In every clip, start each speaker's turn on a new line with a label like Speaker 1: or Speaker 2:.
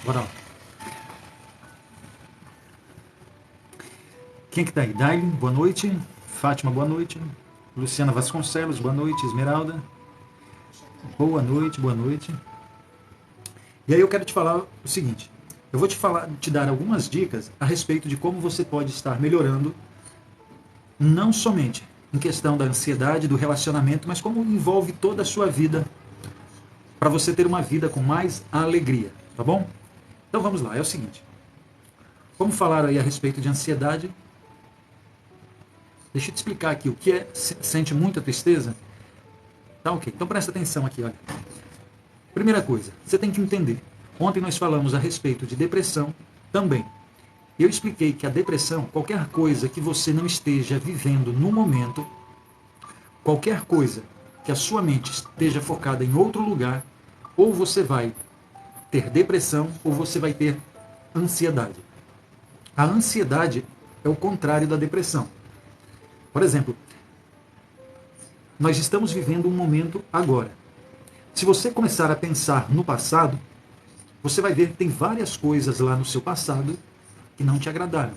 Speaker 1: Bora lá. Quem que tá aí? Daile, boa noite. Fátima, boa noite. Luciana Vasconcelos, boa noite. Esmeralda, boa noite, boa noite. E aí eu quero te falar o seguinte. Eu vou te dar algumas dicas a respeito de como você pode estar melhorando, não somente em questão da ansiedade, do relacionamento, mas como envolve toda a sua vida, para você ter uma vida com mais alegria, tá bom? Então vamos lá, é o seguinte. Como falar aí a respeito de ansiedade, deixa eu te explicar aqui o que é, sente muita tristeza? Tá ok, então presta atenção aqui, olha. Primeira coisa, você tem que entender. Ontem nós falamos a respeito de depressão também. Eu expliquei que a depressão, qualquer coisa que você não esteja vivendo no momento, qualquer coisa que a sua mente esteja focada em outro lugar, ou você vai ter depressão ou você vai ter ansiedade. A ansiedade é o contrário da depressão. Por exemplo, nós estamos vivendo um momento agora. Se você começar a pensar no passado, você vai ver que tem várias coisas lá no seu passado que não te agradaram.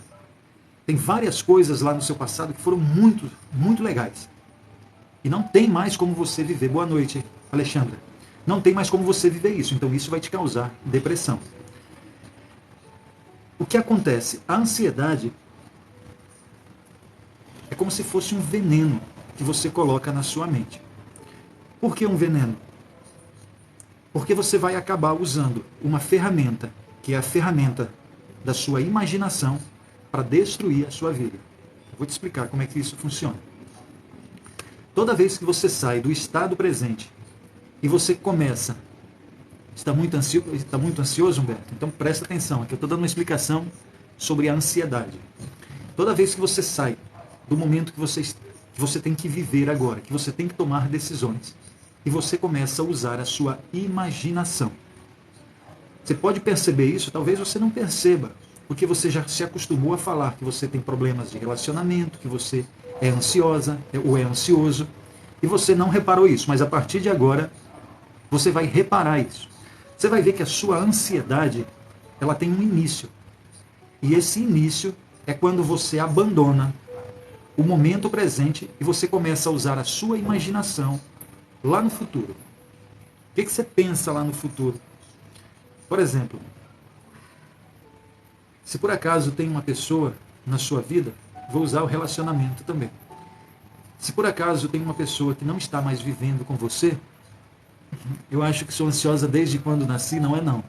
Speaker 1: Tem várias coisas lá no seu passado que foram muito, muito legais. E não tem mais como você viver. Boa noite, Alexandra. Não tem mais como você viver isso. Então isso vai te causar depressão. O que acontece? A ansiedade é como se fosse um veneno que você coloca na sua mente. Por que um veneno? Porque você vai acabar usando uma ferramenta, que é a ferramenta da sua imaginação, para destruir a sua vida. Eu vou te explicar como é que isso funciona. Toda vez que você sai do estado presente e você começa... Está muito ansioso, Humberto? Então presta atenção, aqui eu estou dando uma explicação sobre a ansiedade. Toda vez que você sai do momento que você tem que viver agora, que você tem que tomar decisões, e você começa a usar a sua imaginação. Você pode perceber isso, talvez você não perceba, porque você já se acostumou a falar que você tem problemas de relacionamento, que você é ansiosa ou é ansioso, e você não reparou isso, mas a partir de agora você vai reparar isso. Você vai ver que a sua ansiedade, ela tem um início. E esse início é quando você abandona o momento presente e você começa a usar a sua imaginação lá no futuro. O que você pensa lá no futuro? Por exemplo, se por acaso tem uma pessoa na sua vida, vou usar o relacionamento também. Se por acaso tem uma pessoa que não está mais vivendo com você, eu acho que sou ansiosa desde quando nasci, não é não.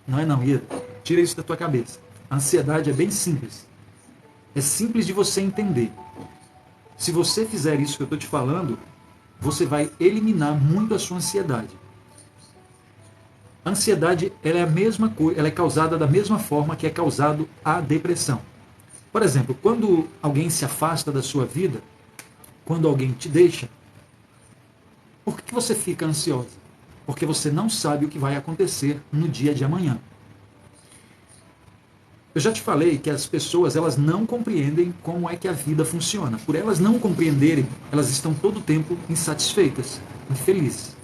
Speaker 1: Não é não, Ieda. Tira isso da tua cabeça. A ansiedade é bem simples. É simples de você entender. Se você fizer isso que eu estou te falando, você vai eliminar muito a sua ansiedade. A ansiedade, ela é a mesma coisa, ela é causada da mesma forma que é causado a depressão. Por exemplo, quando alguém se afasta da sua vida, quando alguém te deixa, por que você fica ansiosa? Porque você não sabe o que vai acontecer no dia de amanhã. Eu já te falei que as pessoas, elas não compreendem como é que a vida funciona. Por elas não compreenderem, elas estão todo o tempo insatisfeitas, infelizes.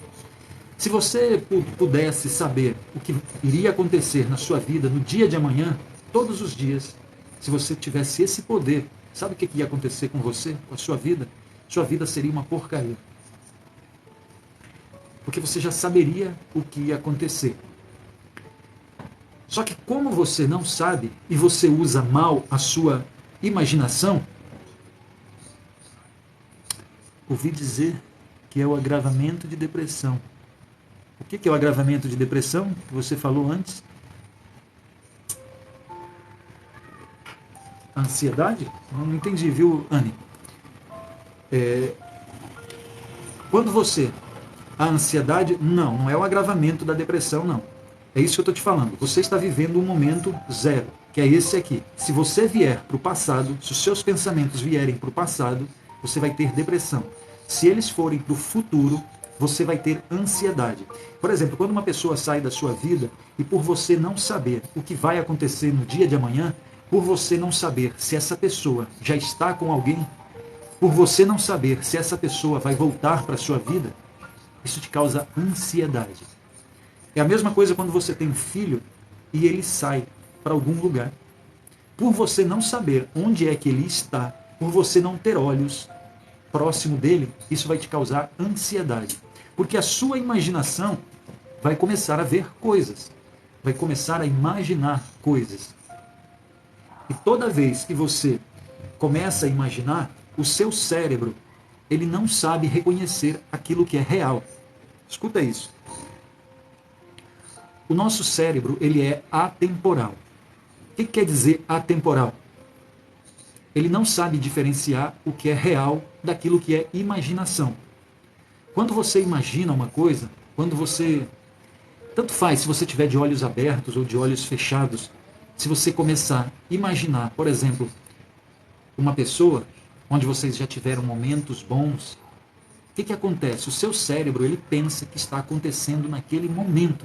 Speaker 1: Se você pudesse saber o que iria acontecer na sua vida no dia de amanhã, todos os dias, se você tivesse esse poder, sabe o que ia acontecer com você, com a sua vida? Sua vida seria uma porcaria. Porque você já saberia o que ia acontecer. Só que como você não sabe e você usa mal a sua imaginação, ouvi dizer que é o agravamento de depressão. O que é o agravamento de depressão que você falou antes? A ansiedade? Eu não entendi, viu, Anne? Quando você... A ansiedade, não é o agravamento da depressão, não. É isso que eu estou te falando. Você está vivendo um momento zero, que é esse aqui. Se você vier para o passado, se os seus pensamentos vierem para o passado, você vai ter depressão. Se eles forem para o futuro, você vai ter ansiedade. Por exemplo, quando uma pessoa sai da sua vida e por você não saber o que vai acontecer no dia de amanhã, por você não saber se essa pessoa já está com alguém, por você não saber se essa pessoa vai voltar para a sua vida, isso te causa ansiedade. É a mesma coisa quando você tem um filho e ele sai para algum lugar. Por você não saber onde é que ele está, por você não ter olhos próximo dele, isso vai te causar ansiedade. Porque a sua imaginação vai começar a ver coisas, vai começar a imaginar coisas. E toda vez que você começa a imaginar, o seu cérebro, ele não sabe reconhecer aquilo que é real. Escuta isso. O nosso cérebro, ele é atemporal. O que quer dizer atemporal? Ele não sabe diferenciar o que é real daquilo que é imaginação. Quando você imagina uma coisa, quando você... Tanto faz se você tiver de olhos abertos ou de olhos fechados, se você começar a imaginar, por exemplo, uma pessoa onde vocês já tiveram momentos bons, o que acontece? O seu cérebro, ele pensa que está acontecendo naquele momento.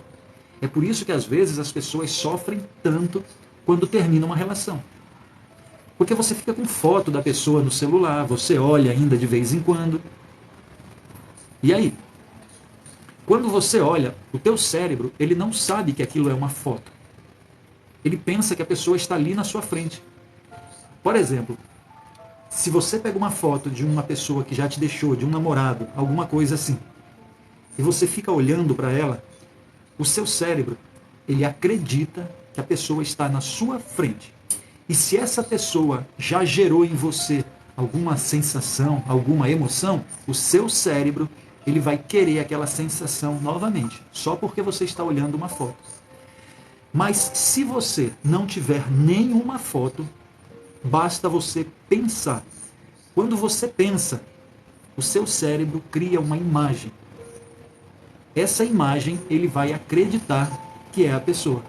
Speaker 1: É por isso que às vezes as pessoas sofrem tanto quando termina uma relação. Porque você fica com foto da pessoa no celular, você olha ainda de vez em quando. E aí? Quando você olha, o teu cérebro, ele não sabe que aquilo é uma foto. Ele pensa que a pessoa está ali na sua frente. Por exemplo, se você pega uma foto de uma pessoa que já te deixou, de um namorado, alguma coisa assim, e você fica olhando para ela, o seu cérebro, ele acredita que a pessoa está na sua frente. E se essa pessoa já gerou em você alguma sensação, alguma emoção, o seu cérebro, ele vai querer aquela sensação novamente, só porque você está olhando uma foto. Mas se você não tiver nenhuma foto, basta você pensar. Quando você pensa, o seu cérebro cria uma imagem. Essa imagem, ele vai acreditar que é a pessoa.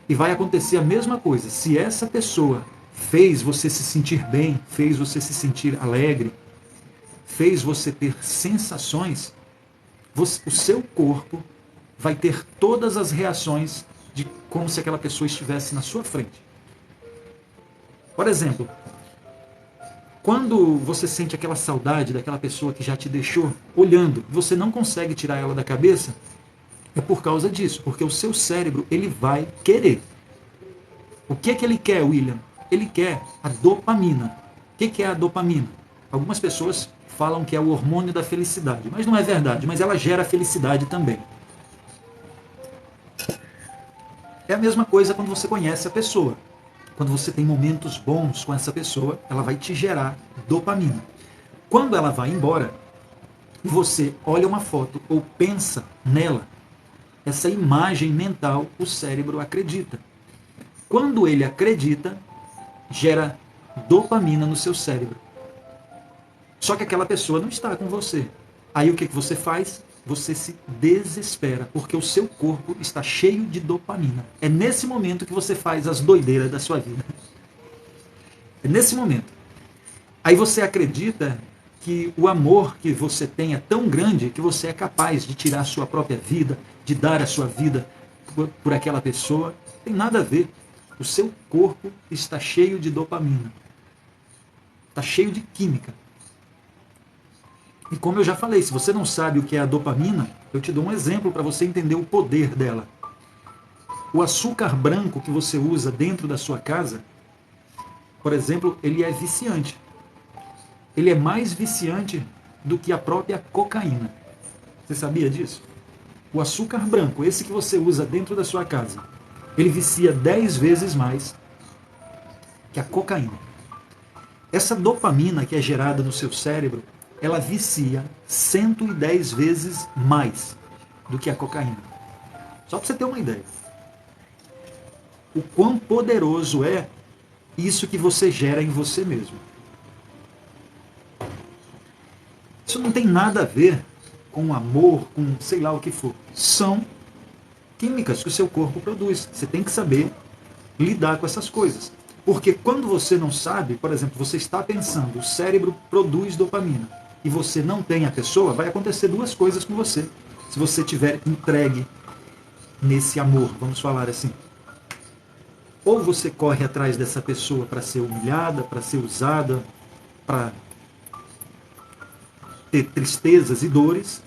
Speaker 1: E vai acontecer a mesma coisa. Se essa pessoa fez você se sentir bem, fez você se sentir alegre, fez você ter sensações, o seu corpo vai ter todas as reações de como se aquela pessoa estivesse na sua frente. Por exemplo, quando você sente aquela saudade daquela pessoa que já te deixou, olhando, você não consegue tirar ela da cabeça, é por causa disso, porque o seu cérebro, ele vai querer. O que ele quer, William? Ele quer a dopamina. O que é a dopamina? Algumas pessoas falam que é o hormônio da felicidade, mas não é verdade, mas ela gera felicidade também. É a mesma coisa quando você conhece a pessoa. Quando você tem momentos bons com essa pessoa, ela vai te gerar dopamina. Quando ela vai embora, e você olha uma foto ou pensa nela, essa imagem mental, o cérebro acredita. Quando ele acredita, gera dopamina no seu cérebro. Só que aquela pessoa não está com você. Aí o que você faz? Você se desespera, porque o seu corpo está cheio de dopamina. É nesse momento que você faz as doideiras da sua vida. É nesse momento. Aí você acredita que o amor que você tem é tão grande que você é capaz de tirar a sua própria vida, de dar a sua vida por aquela pessoa. Não tem nada a ver. O seu corpo está cheio de dopamina. Está cheio de química. E como eu já falei, se você não sabe o que é a dopamina, eu te dou um exemplo para você entender o poder dela. O açúcar branco que você usa dentro da sua casa, por exemplo, ele é viciante. Ele é mais viciante do que a própria cocaína. Você sabia disso? O açúcar branco, esse que você usa dentro da sua casa, ele vicia 10 vezes mais que a cocaína. Essa dopamina que é gerada no seu cérebro, ela vicia 110 vezes mais do que a cocaína. Só para você ter uma ideia. O quão poderoso é isso que você gera em você mesmo. Isso não tem nada a ver com amor, com sei lá o que for. São químicas que o seu corpo produz. Você tem que saber lidar com essas coisas. Porque quando você não sabe, por exemplo, você está pensando, o cérebro produz dopamina, e você não tem a pessoa, vai acontecer duas coisas com você. Se você tiver entregue nesse amor, vamos falar assim. Ou você corre atrás dessa pessoa para ser humilhada, para ser usada, para ter tristezas e dores,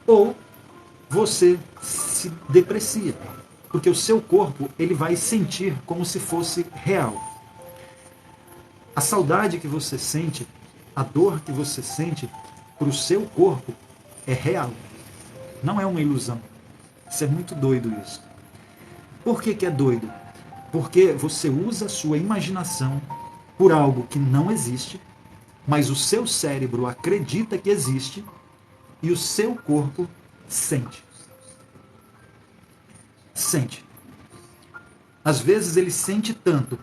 Speaker 1: ou você se deprecia. Porque o seu corpo, ele vai sentir como se fosse real. A saudade que você sente, a dor que você sente, para o seu corpo, é real. Não é uma ilusão. Isso é muito doido isso. Por que é doido? Porque você usa a sua imaginação por algo que não existe, mas o seu cérebro acredita que existe e o seu corpo sente. Sente. Às vezes ele sente tanto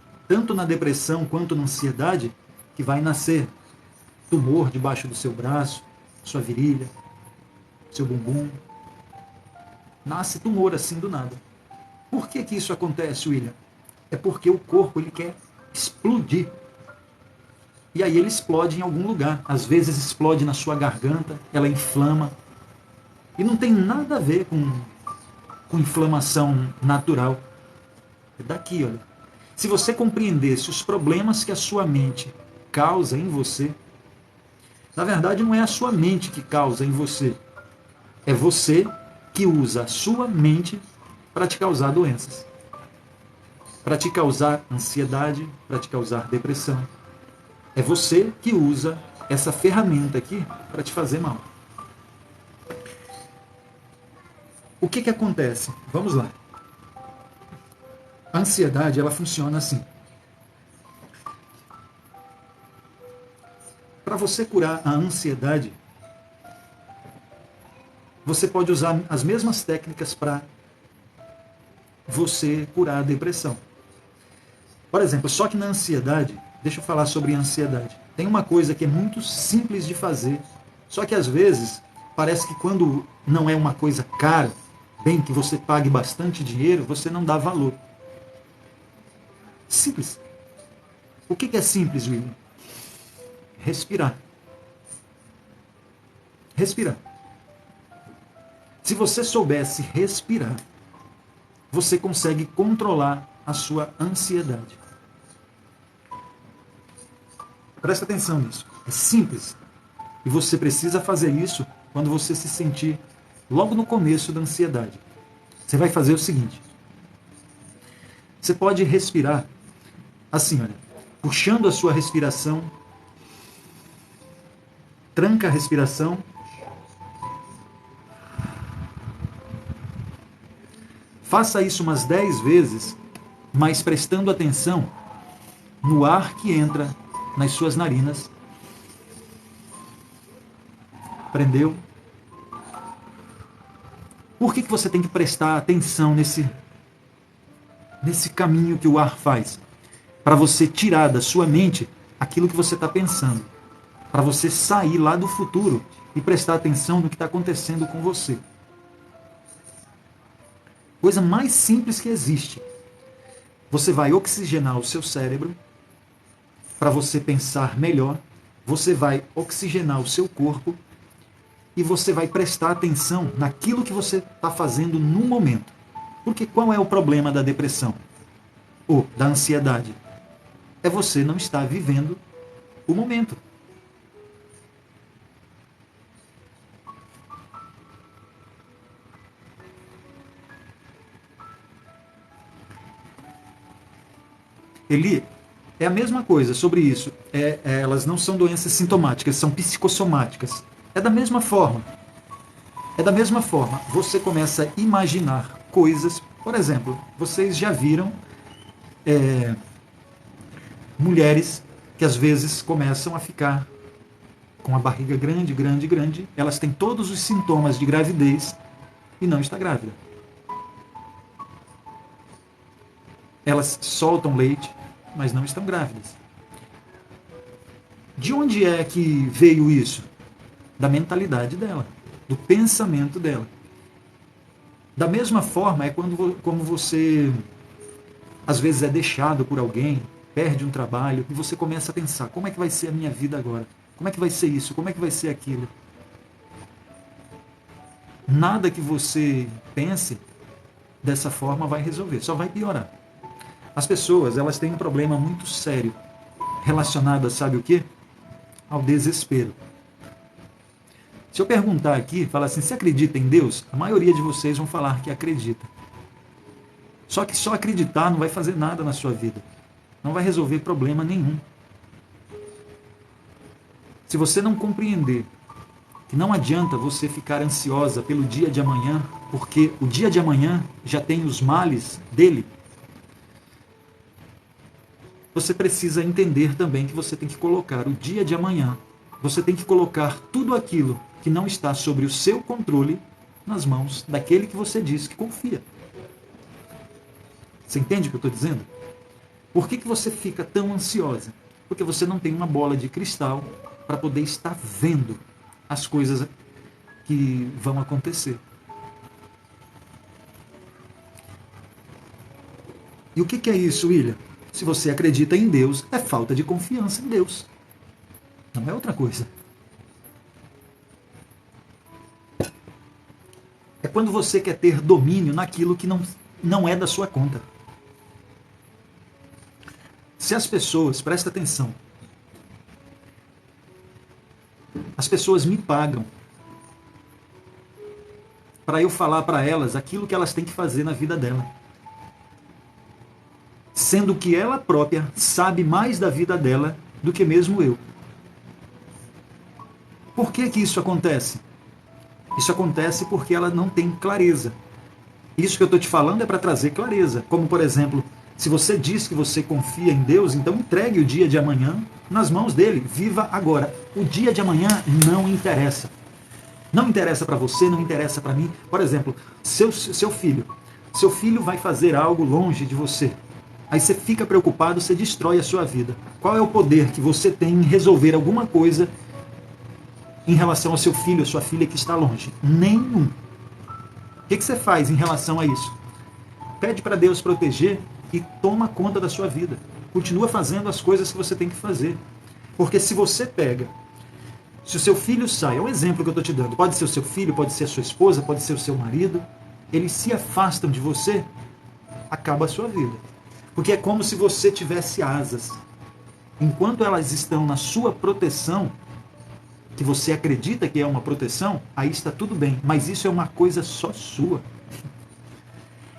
Speaker 1: na depressão quanto na ansiedade, que vai nascer tumor debaixo do seu braço, sua virilha, seu bumbum. Nasce tumor assim do nada. Por que isso acontece, William? É porque o corpo ele quer explodir. E aí ele explode em algum lugar. Às vezes explode na sua garganta, ela inflama. E não tem nada a ver com inflamação natural. É daqui, olha. Se você compreendesse os problemas que a sua mente causa em você, na verdade não é a sua mente que causa em você. É você que usa a sua mente para te causar doenças. Para te causar ansiedade, para te causar depressão. É você que usa essa ferramenta aqui para te fazer mal. O que acontece? Vamos lá. A ansiedade, ela funciona assim. Para você curar a ansiedade, você pode usar as mesmas técnicas para você curar a depressão. Por exemplo, só que na ansiedade, deixa eu falar sobre ansiedade. Tem uma coisa que é muito simples de fazer, só que às vezes parece que quando não é uma coisa cara, bem que você pague bastante dinheiro, você não dá valor. Simples. O que é simples, William? Respirar. Respirar. Se você soubesse respirar, você consegue controlar a sua ansiedade. Presta atenção nisso. É simples. E você precisa fazer isso quando você se sentir logo no começo da ansiedade. Você vai fazer o seguinte. Você pode respirar assim, olha, puxando a sua respiração. Tranca a respiração. Faça isso umas 10 vezes, mas prestando atenção no ar que entra nas suas narinas. Prendeu? Por que você tem que prestar atenção nesse caminho que o ar faz? Para você tirar da sua mente aquilo que você está pensando. Para você sair lá do futuro e prestar atenção no que está acontecendo com você. Coisa mais simples que existe. Você vai oxigenar o seu cérebro para você pensar melhor. Você vai oxigenar o seu corpo e você vai prestar atenção naquilo que você está fazendo no momento. Porque qual é o problema da depressão? Ou da ansiedade? É você não estar vivendo o momento. Eli, é a mesma coisa sobre isso. Elas não são doenças sintomáticas, são psicossomáticas. É da mesma forma. É da mesma forma. Você começa a imaginar coisas. Por exemplo, vocês já viram mulheres que às vezes começam a ficar com a barriga grande, grande, grande. Elas têm todos os sintomas de gravidez e não está grávida. Elas soltam leite, mas não estão grávidas. De onde é que veio isso? Da mentalidade dela, do pensamento dela. Da mesma forma, é como você, às vezes, é deixado por alguém, perde um trabalho, e você começa a pensar, como é que vai ser a minha vida agora? Como é que vai ser isso? Como é que vai ser aquilo? Nada que você pense dessa forma vai resolver, só vai piorar. As pessoas, elas têm um problema muito sério relacionado a, sabe o quê? Ao desespero. Se eu perguntar aqui, falar assim, você acredita em Deus? A maioria de vocês vão falar que acredita. Só que só acreditar não vai fazer nada na sua vida. Não vai resolver problema nenhum. Se você não compreender que não adianta você ficar ansiosa pelo dia de amanhã, porque o dia de amanhã já tem os males dele, você precisa entender também que você tem que colocar o dia de amanhã, você tem que colocar tudo aquilo que não está sobre o seu controle nas mãos daquele que você diz que confia. Você entende o que eu estou dizendo? Por que você fica tão ansiosa? Porque você não tem uma bola de cristal para poder estar vendo as coisas que vão acontecer. E o que é isso, William? Se você acredita em Deus, é falta de confiança em Deus. Não é outra coisa. É quando você quer ter domínio naquilo que não é da sua conta. Se as pessoas, presta atenção, as pessoas me pagam para eu falar para elas aquilo que elas têm que fazer na vida dela. Sendo que ela própria sabe mais da vida dela do que mesmo eu. Por que isso acontece? Isso acontece porque ela não tem clareza. Isso que eu estou te falando é para trazer clareza. Como, por exemplo, se você diz que você confia em Deus, então entregue o dia de amanhã nas mãos dele. Viva agora. O dia de amanhã não interessa. Não interessa para você, não interessa para mim. Por exemplo, seu filho. Seu filho vai fazer algo longe de você. Aí você fica preocupado, você destrói a sua vida. Qual é o poder que você tem em resolver alguma coisa em relação ao seu filho ou sua filha que está longe? Nenhum. O que você faz em relação a isso? Pede para Deus proteger e toma conta da sua vida. Continua fazendo as coisas que você tem que fazer. Porque se você pega, se o seu filho sai, é um exemplo que eu estou te dando, pode ser o seu filho, pode ser a sua esposa, pode ser o seu marido, eles se afastam de você, acaba a sua vida. Porque é como se você tivesse asas. Enquanto elas estão na sua proteção, que você acredita que é uma proteção, aí está tudo bem. Mas isso é uma coisa só sua.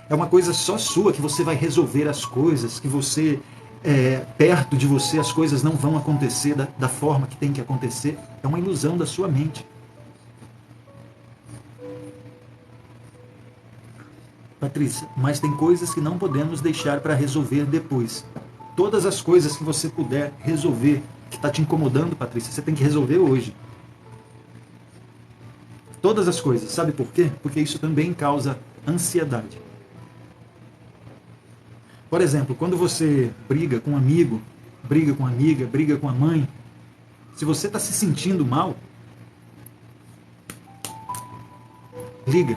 Speaker 1: É uma coisa só sua, que você vai resolver as coisas, que você, perto de você, as coisas não vão acontecer da forma que tem que acontecer. É uma ilusão da sua mente. Patrícia, mas tem coisas que não podemos deixar para resolver depois. Todas as coisas que você puder resolver, que está te incomodando, Patrícia, você tem que resolver hoje. Todas as coisas. Sabe por quê? Porque isso também causa ansiedade. Por exemplo, quando você briga com um amigo, briga com uma amiga, briga com a mãe, se você está se sentindo mal, liga,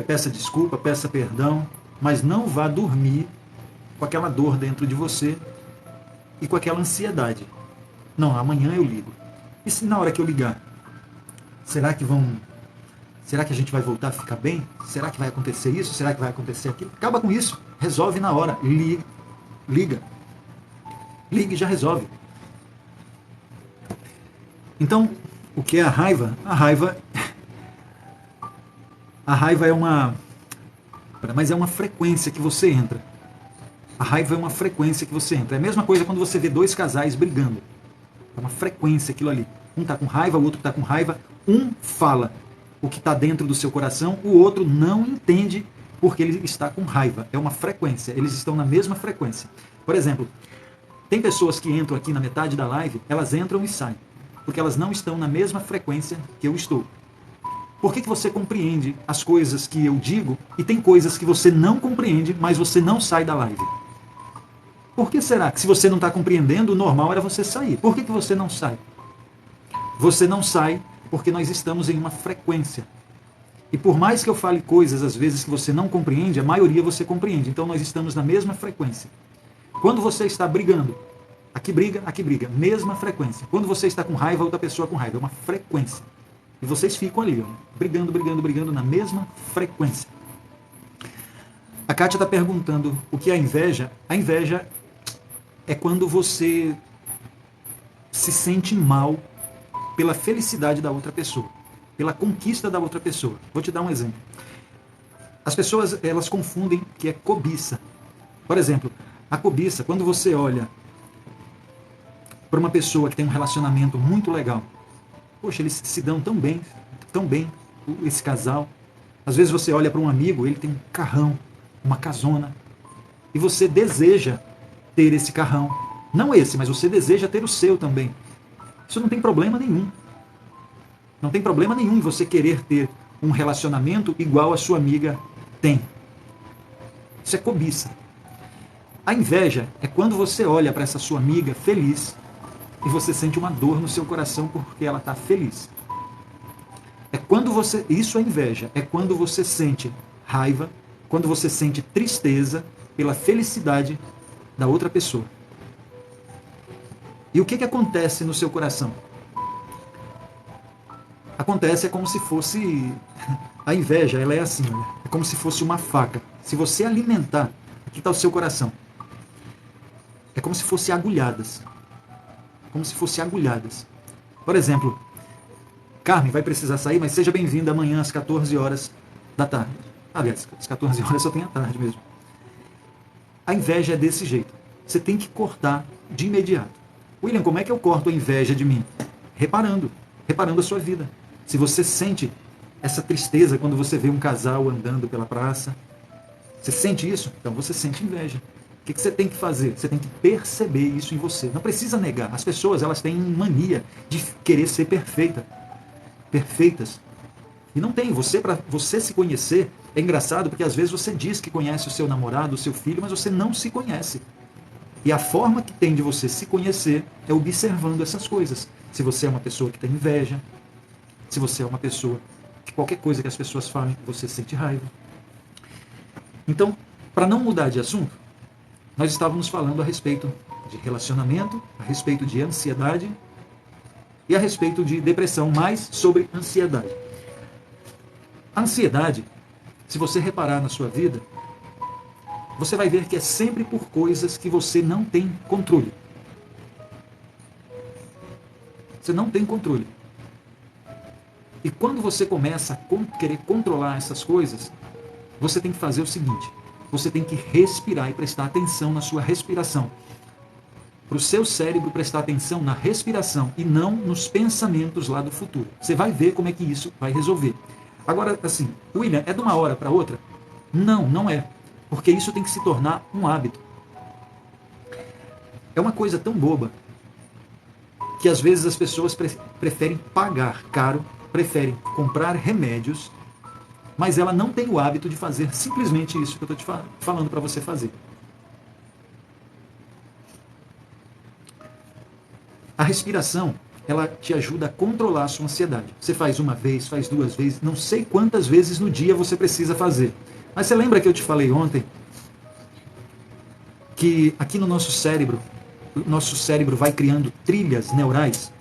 Speaker 1: peça desculpa, peça perdão, mas não vá dormir com aquela dor dentro de você e com aquela ansiedade. Não, amanhã eu ligo. E se na hora que eu ligar, será que a gente vai voltar a ficar bem? Será que vai acontecer isso? Será que vai acontecer aquilo? Acaba com isso. Resolve na hora. Liga e já resolve. Então, o que é a raiva? A raiva é uma frequência que você entra. A raiva é uma frequência que você entra. É a mesma coisa quando você vê dois casais brigando. É uma frequência aquilo ali. Um está com raiva, o outro está com raiva. Um fala o que está dentro do seu coração, o outro não entende porque ele está com raiva. É uma frequência. Eles estão na mesma frequência. Por exemplo, tem pessoas que entram aqui na metade da live, elas entram e saem. Porque elas não estão na mesma frequência que eu estou. Por que você compreende as coisas que eu digo e tem coisas que você não compreende, mas você não sai da live? Por que será que se você não está compreendendo, o normal era você sair? Por que você não sai? Você não sai porque nós estamos em uma frequência. E por mais que eu fale coisas, às vezes, que você não compreende, a maioria você compreende. Então nós estamos na mesma frequência. Quando você está brigando, aqui briga, mesma frequência. Quando você está com raiva, outra pessoa com raiva, é uma frequência. E vocês ficam ali, ó, brigando na mesma frequência. A Kátia está perguntando o que é a inveja. A inveja é quando você se sente mal pela felicidade da outra pessoa, pela conquista da outra pessoa. Vou te dar um exemplo. As pessoas, elas confundem que é cobiça. Por exemplo, a cobiça, quando você olha para uma pessoa que tem um relacionamento muito legal, poxa, eles se dão tão bem, esse casal. Às vezes você olha para um amigo, ele tem um carrão, uma casona, e você deseja ter esse carrão. Não esse, mas você deseja ter o seu também. Isso não tem problema nenhum. Não tem problema nenhum em você querer ter um relacionamento igual a sua amiga tem. Isso é cobiça. A inveja é quando você olha para essa sua amiga feliz e você sente uma dor no seu coração porque ela está feliz. É quando você, isso é inveja, é quando você sente raiva, quando você sente tristeza pela felicidade da outra pessoa. E o que acontece no seu coração? Acontece, é como se fosse, a inveja, ela é assim, olha, é como se fosse uma faca. Se você alimentar, aqui está o seu coração, é como se fosse agulhadas. Como se fosse agulhadas. Por exemplo, Carmen vai precisar sair, mas seja bem-vinda amanhã às 14 horas da tarde. Aliás, às 14 horas só tem a tarde mesmo. A inveja é desse jeito. Você tem que cortar de imediato. William, como é que eu corto a inveja de mim? Reparando a sua vida. Se você sente essa tristeza quando você vê um casal andando pela praça, você sente isso? Então você sente inveja. O que você tem que fazer? Você tem que perceber isso em você. Não precisa negar. As pessoas, elas têm mania de querer ser perfeitas. E não tem. Para você se conhecer, é engraçado porque às vezes você diz que conhece o seu namorado, o seu filho, mas você não se conhece. E a forma que tem de você se conhecer é observando essas coisas. Se você é uma pessoa que tem inveja, se você é uma pessoa que qualquer coisa que as pessoas falem, você sente raiva. Então, para não mudar de assunto, nós estávamos falando a respeito de relacionamento, a respeito de ansiedade e a respeito de depressão, mais sobre ansiedade. A ansiedade, se você reparar na sua vida, você vai ver que é sempre por coisas que você não tem controle. Você não tem controle. E quando você começa a querer controlar essas coisas, você tem que fazer o seguinte: você tem que respirar e prestar atenção na sua respiração. Para o seu cérebro prestar atenção na respiração e não nos pensamentos lá do futuro. Você vai ver como é que isso vai resolver. Agora, assim, William, é de uma hora para outra? Não, não é. Porque isso tem que se tornar um hábito. É uma coisa tão boba que às vezes as pessoas preferem pagar caro, preferem comprar remédios, mas ela não tem o hábito de fazer simplesmente isso que eu estou te falando para você fazer. A respiração, ela te ajuda a controlar a sua ansiedade. Você faz uma vez, faz duas vezes, não sei quantas vezes no dia você precisa fazer. Mas você lembra que eu te falei ontem que aqui no nosso cérebro, o nosso cérebro vai criando trilhas neurais?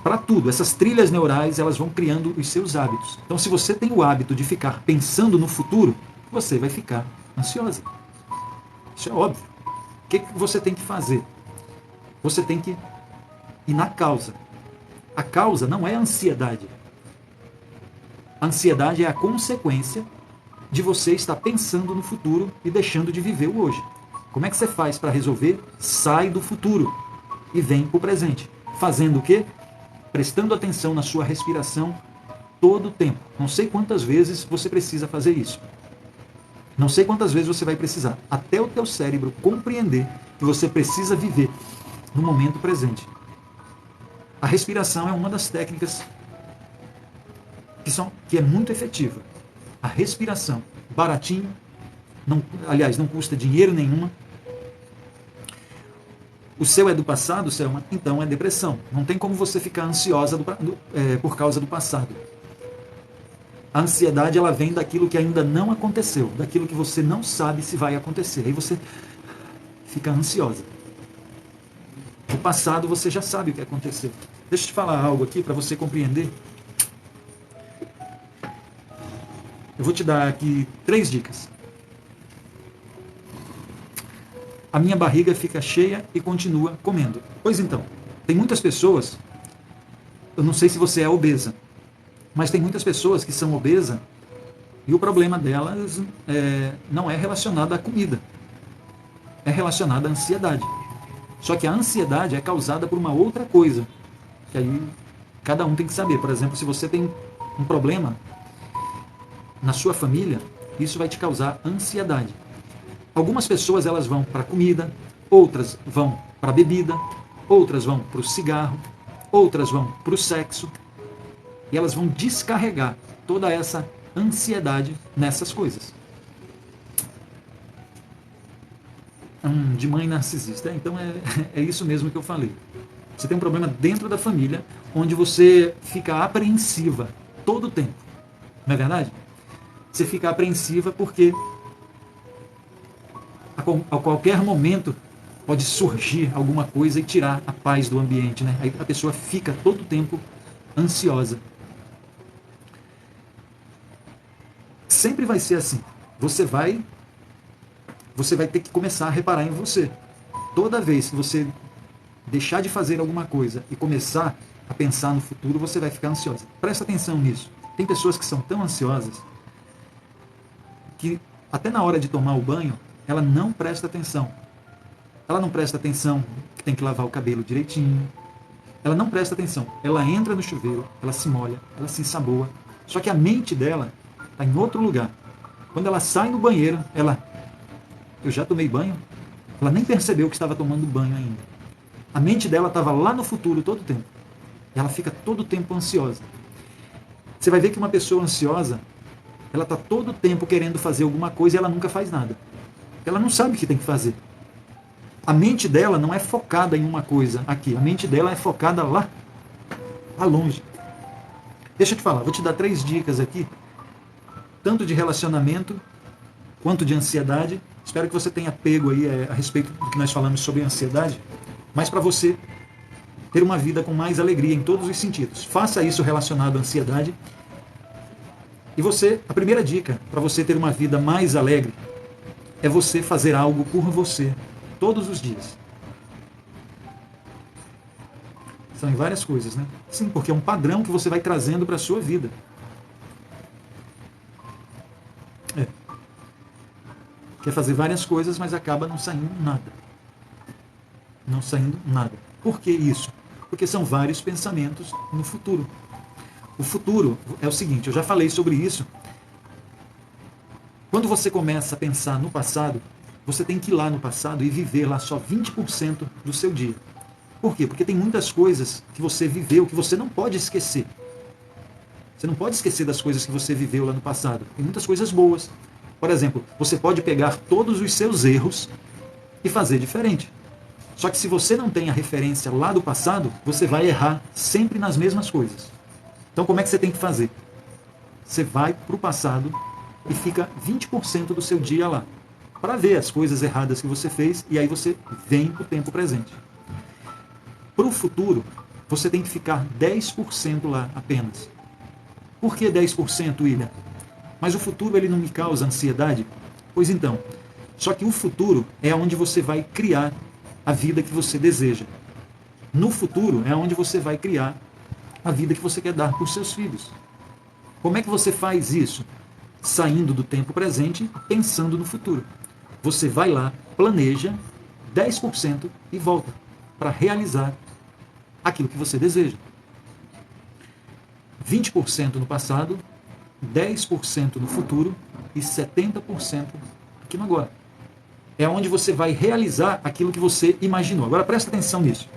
Speaker 1: Para tudo, essas trilhas neurais, elas vão criando os seus hábitos. Então, se você tem o hábito de ficar pensando no futuro, você vai ficar ansiosa. Isso é óbvio. O que você tem que fazer? Você tem que ir na causa. A causa não é a ansiedade. A ansiedade é a consequência de você estar pensando no futuro e deixando de viver o hoje. Como é que você faz para resolver? Sai do futuro e vem para o presente. Fazendo o quê? Prestando atenção na sua respiração todo o tempo. Não sei quantas vezes você precisa fazer isso. Não sei quantas vezes você vai precisar. Até o teu cérebro compreender que você precisa viver no momento presente. A respiração é uma das técnicas que é muito efetiva. A respiração, baratinho, não custa dinheiro nenhuma. O seu é do passado, Selma? Então é depressão. Não tem como você ficar ansiosa por causa do passado. A ansiedade, ela vem daquilo que ainda não aconteceu, daquilo que você não sabe se vai acontecer. Aí você fica ansiosa. O passado você já sabe o que aconteceu. Deixa eu te falar algo aqui para você compreender. Eu vou te dar aqui 3 dicas. A minha barriga fica cheia e continua comendo. Pois então, tem muitas pessoas, eu não sei se você é obesa, mas tem muitas pessoas que são obesas E o problema delas não é relacionado à comida, é relacionado à ansiedade. Só que a ansiedade é causada por uma outra coisa, que aí cada um tem que saber. Por exemplo, se você tem um problema na sua família, isso vai te causar ansiedade. Algumas pessoas elas vão para a comida, outras vão para a bebida, outras vão para o cigarro, outras vão para o sexo, e elas vão descarregar toda essa ansiedade nessas coisas. De mãe narcisista. Então é isso mesmo que eu falei. Você tem um problema dentro da família, onde você fica apreensiva todo o tempo. Não é verdade? Você fica apreensiva porque a qualquer momento pode surgir alguma coisa e tirar a paz do ambiente, né? Aí a pessoa fica todo o tempo ansiosa. Sempre vai ser assim. Você vai ter que começar a reparar em você. Toda vez que você deixar de fazer alguma coisa e começar a pensar no futuro, você vai ficar ansiosa. Presta atenção nisso. Tem pessoas que são tão ansiosas que até na hora de tomar o banho, ela não presta atenção. Ela não presta atenção que tem que lavar o cabelo direitinho. Ela não presta atenção. Ela entra no chuveiro, ela se molha, ela se ensaboa. Só que a mente dela está em outro lugar. Quando ela sai no banheiro, eu já tomei banho? Ela nem percebeu que estava tomando banho ainda. A mente dela estava lá no futuro todo o tempo. E ela fica todo o tempo ansiosa. Você vai ver que uma pessoa ansiosa, ela está todo o tempo querendo fazer alguma coisa e ela nunca faz nada. Ela não sabe o que tem que fazer. A mente dela não é focada em uma coisa aqui. A mente dela é focada lá longe. Deixa eu te falar, vou te dar 3 dicas aqui, tanto de relacionamento quanto de ansiedade. Espero que você tenha pego aí a respeito do que nós falamos sobre ansiedade, mas para você ter uma vida com mais alegria em todos os sentidos. Faça isso relacionado à ansiedade. E a primeira dica para você ter uma vida mais alegre é você fazer algo por você todos os dias. São em várias coisas, né? Sim, porque é um padrão que você vai trazendo para a sua vida. Quer fazer várias coisas, mas acaba não saindo nada. Não saindo nada. Por que isso? Porque são vários pensamentos no futuro. O futuro é o seguinte, eu já falei sobre isso. Quando você começa a pensar no passado, você tem que ir lá no passado e viver lá só 20% do seu dia. Por quê? Porque tem muitas coisas que você viveu que você não pode esquecer. Você não pode esquecer das coisas que você viveu lá no passado. Tem muitas coisas boas. Por exemplo, você pode pegar todos os seus erros e fazer diferente. Só que se você não tem a referência lá do passado, você vai errar sempre nas mesmas coisas. Então como é que você tem que fazer? Você vai para o passado e fica 20% do seu dia lá, para ver as coisas erradas que você fez, e aí você vem para o tempo presente. Para o futuro, você tem que ficar 10% lá apenas. Por que 10%, William? Mas o futuro ele não me causa ansiedade? Pois então, só que o futuro é onde você vai criar a vida que você deseja. No futuro é onde você vai criar a vida que você quer dar para os seus filhos. Como é que você faz isso? Saindo do tempo presente, pensando no futuro. Você vai lá, planeja 10% e volta para realizar aquilo que você deseja. 20% no passado, 10% no futuro e 70% aqui no agora. É onde você vai realizar aquilo que você imaginou. Agora presta atenção nisso.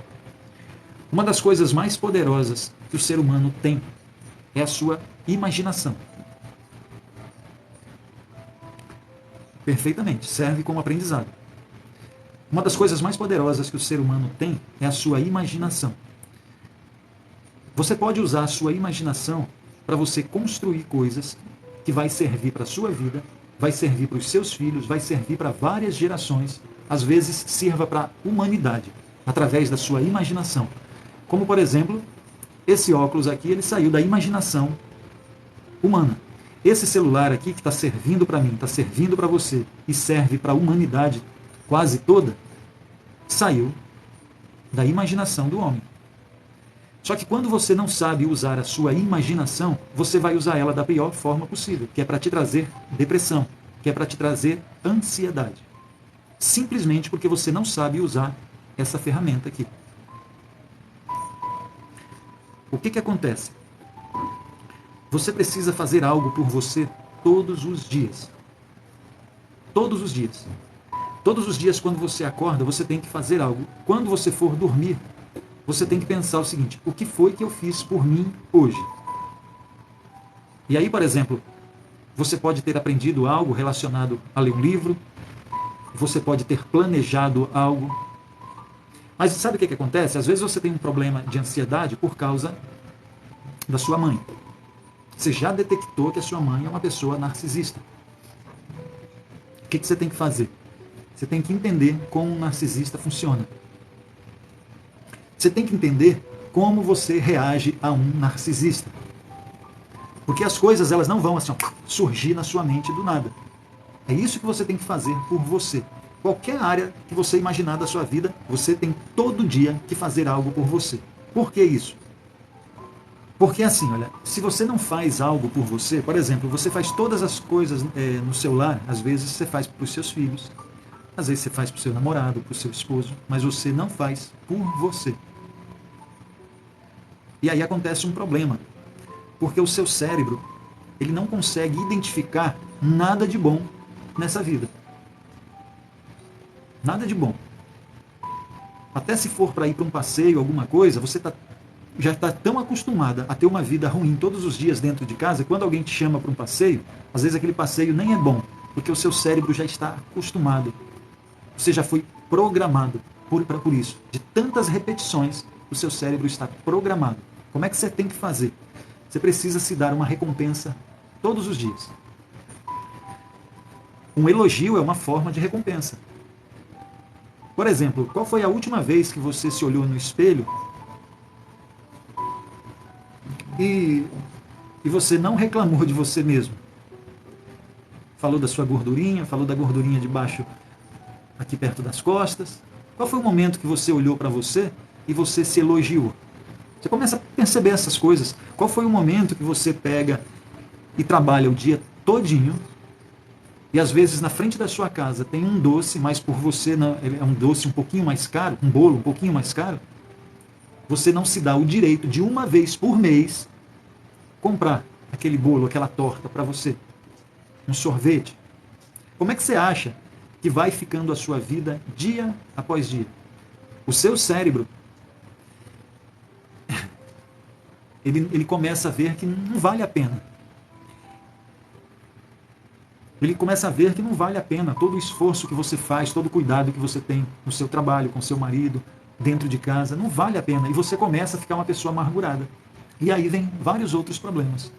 Speaker 1: Uma das coisas mais poderosas que o ser humano tem é a sua imaginação. Perfeitamente, serve como aprendizado. Uma das coisas mais poderosas que o ser humano tem é a sua imaginação. Você pode usar a sua imaginação para você construir coisas que vai servir para a sua vida, vai servir para os seus filhos, vai servir para várias gerações, às vezes sirva para a humanidade, através da sua imaginação. Como, por exemplo, esse óculos aqui, ele saiu da imaginação humana. Esse celular aqui que está servindo para mim, está servindo para você e serve para a humanidade quase toda, saiu da imaginação do homem. Só que quando você não sabe usar a sua imaginação, você vai usar ela da pior forma possível, que é para te trazer depressão, que é para te trazer ansiedade. Simplesmente porque você não sabe usar essa ferramenta aqui. O que acontece? Você precisa fazer algo por você todos os dias. Todos os dias. Todos os dias, quando você acorda, você tem que fazer algo. Quando você for dormir, você tem que pensar o seguinte: o que foi que eu fiz por mim hoje? E aí, por exemplo, você pode ter aprendido algo relacionado a ler um livro, você pode ter planejado algo. Mas sabe o que acontece? Às vezes você tem um problema de ansiedade por causa da sua mãe. Você já detectou que a sua mãe é uma pessoa narcisista. O que você tem que fazer? Você tem que entender como um narcisista funciona. Você tem que entender como você reage a um narcisista. Porque as coisas, elas não vão assim, surgir na sua mente do nada. É isso que você tem que fazer por você. Qualquer área que você imaginar da sua vida, você tem todo dia que fazer algo por você. Por que isso? Porque assim, olha, se você não faz algo por você, por exemplo, você faz todas as coisas no seu lar, às vezes você faz para os seus filhos, às vezes você faz para o seu namorado, para o seu esposo, mas você não faz por você. E aí acontece um problema, porque o seu cérebro, ele não consegue identificar nada de bom nessa vida. Nada de bom. Até se for para ir para um passeio, alguma coisa, você já está tão acostumada a ter uma vida ruim todos os dias dentro de casa, que quando alguém te chama para um passeio, às vezes aquele passeio nem é bom, porque o seu cérebro já está acostumado. Você já foi programado por isso. De tantas repetições, o seu cérebro está programado. Como é que você tem que fazer? Você precisa se dar uma recompensa todos os dias. Um elogio é uma forma de recompensa. Por exemplo, qual foi a última vez que você se olhou no espelho e você não reclamou de você mesmo? Falou da sua gordurinha, falou da gordurinha de baixo aqui perto das costas. Qual foi o momento que você olhou para você e você se elogiou? Você começa a perceber essas coisas. Qual foi o momento que você pega e trabalha o dia todinho e às vezes na frente da sua casa tem um doce, mas por você não, é um doce um pouquinho mais caro, um bolo um pouquinho mais caro, você não se dá o direito de uma vez por mês comprar aquele bolo, aquela torta para você, um sorvete. Como é que você acha que vai ficando a sua vida dia após dia? O seu cérebro, ele começa a ver que não vale a pena. Ele começa a ver que não vale a pena todo o esforço que você faz, todo o cuidado que você tem no seu trabalho, com seu marido, dentro de casa, não vale a pena. E você começa a ficar uma pessoa amargurada. E aí vem vários outros problemas.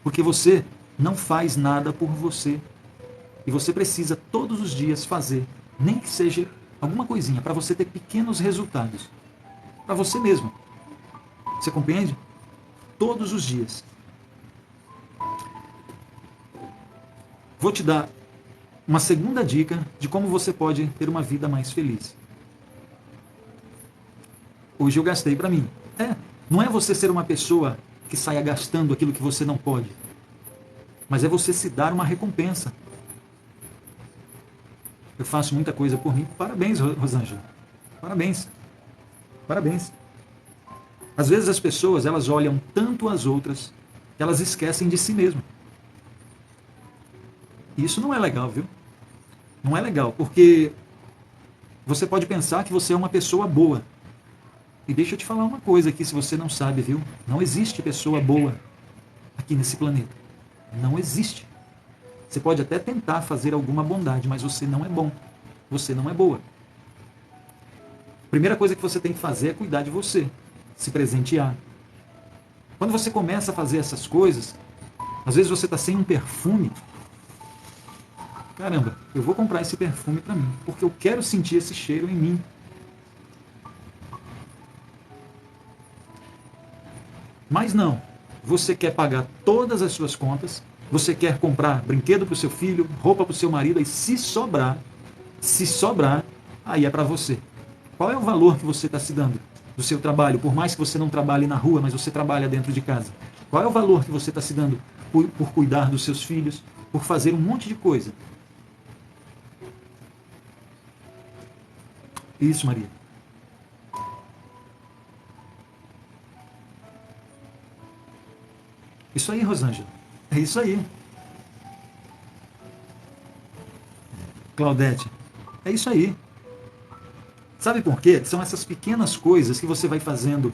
Speaker 1: Porque você não faz nada por você. E você precisa todos os dias fazer, nem que seja alguma coisinha, para você ter pequenos resultados. Para você mesmo. Você compreende? Todos os dias. Vou te dar uma segunda dica de como você pode ter uma vida mais feliz. Hoje eu gastei para mim. Não é você ser uma pessoa que saia gastando aquilo que você não pode, mas é você se dar uma recompensa. Eu faço muita coisa por mim. Parabéns, Rosângela. Parabéns. Parabéns. Às vezes as pessoas, elas olham tanto as outras que elas esquecem de si mesmas. E isso não é legal, viu? Não é legal, porque você pode pensar que você é uma pessoa boa. E deixa eu te falar uma coisa aqui, se você não sabe, viu? Não existe pessoa boa aqui nesse planeta. Não existe. Você pode até tentar fazer alguma bondade, mas você não é bom. Você não é boa. A primeira coisa que você tem que fazer é cuidar de você. Se presentear. Quando você começa a fazer essas coisas, às vezes você está sem um perfume. Caramba, eu vou comprar esse perfume para mim, porque eu quero sentir esse cheiro em mim. Mas não, você quer pagar todas as suas contas, você quer comprar brinquedo para o seu filho, roupa para o seu marido, e se sobrar, aí é para você. Qual é o valor que você está se dando? do seu trabalho, por mais que você não trabalhe na rua, mas você trabalha dentro de casa? Qual é o valor que você está se dando por cuidar dos seus filhos, por fazer um monte de coisa? Isso, Maria. Isso aí, Rosângela. É isso aí. Claudete. É isso aí. Sabe por quê? São essas pequenas coisas que você vai fazendo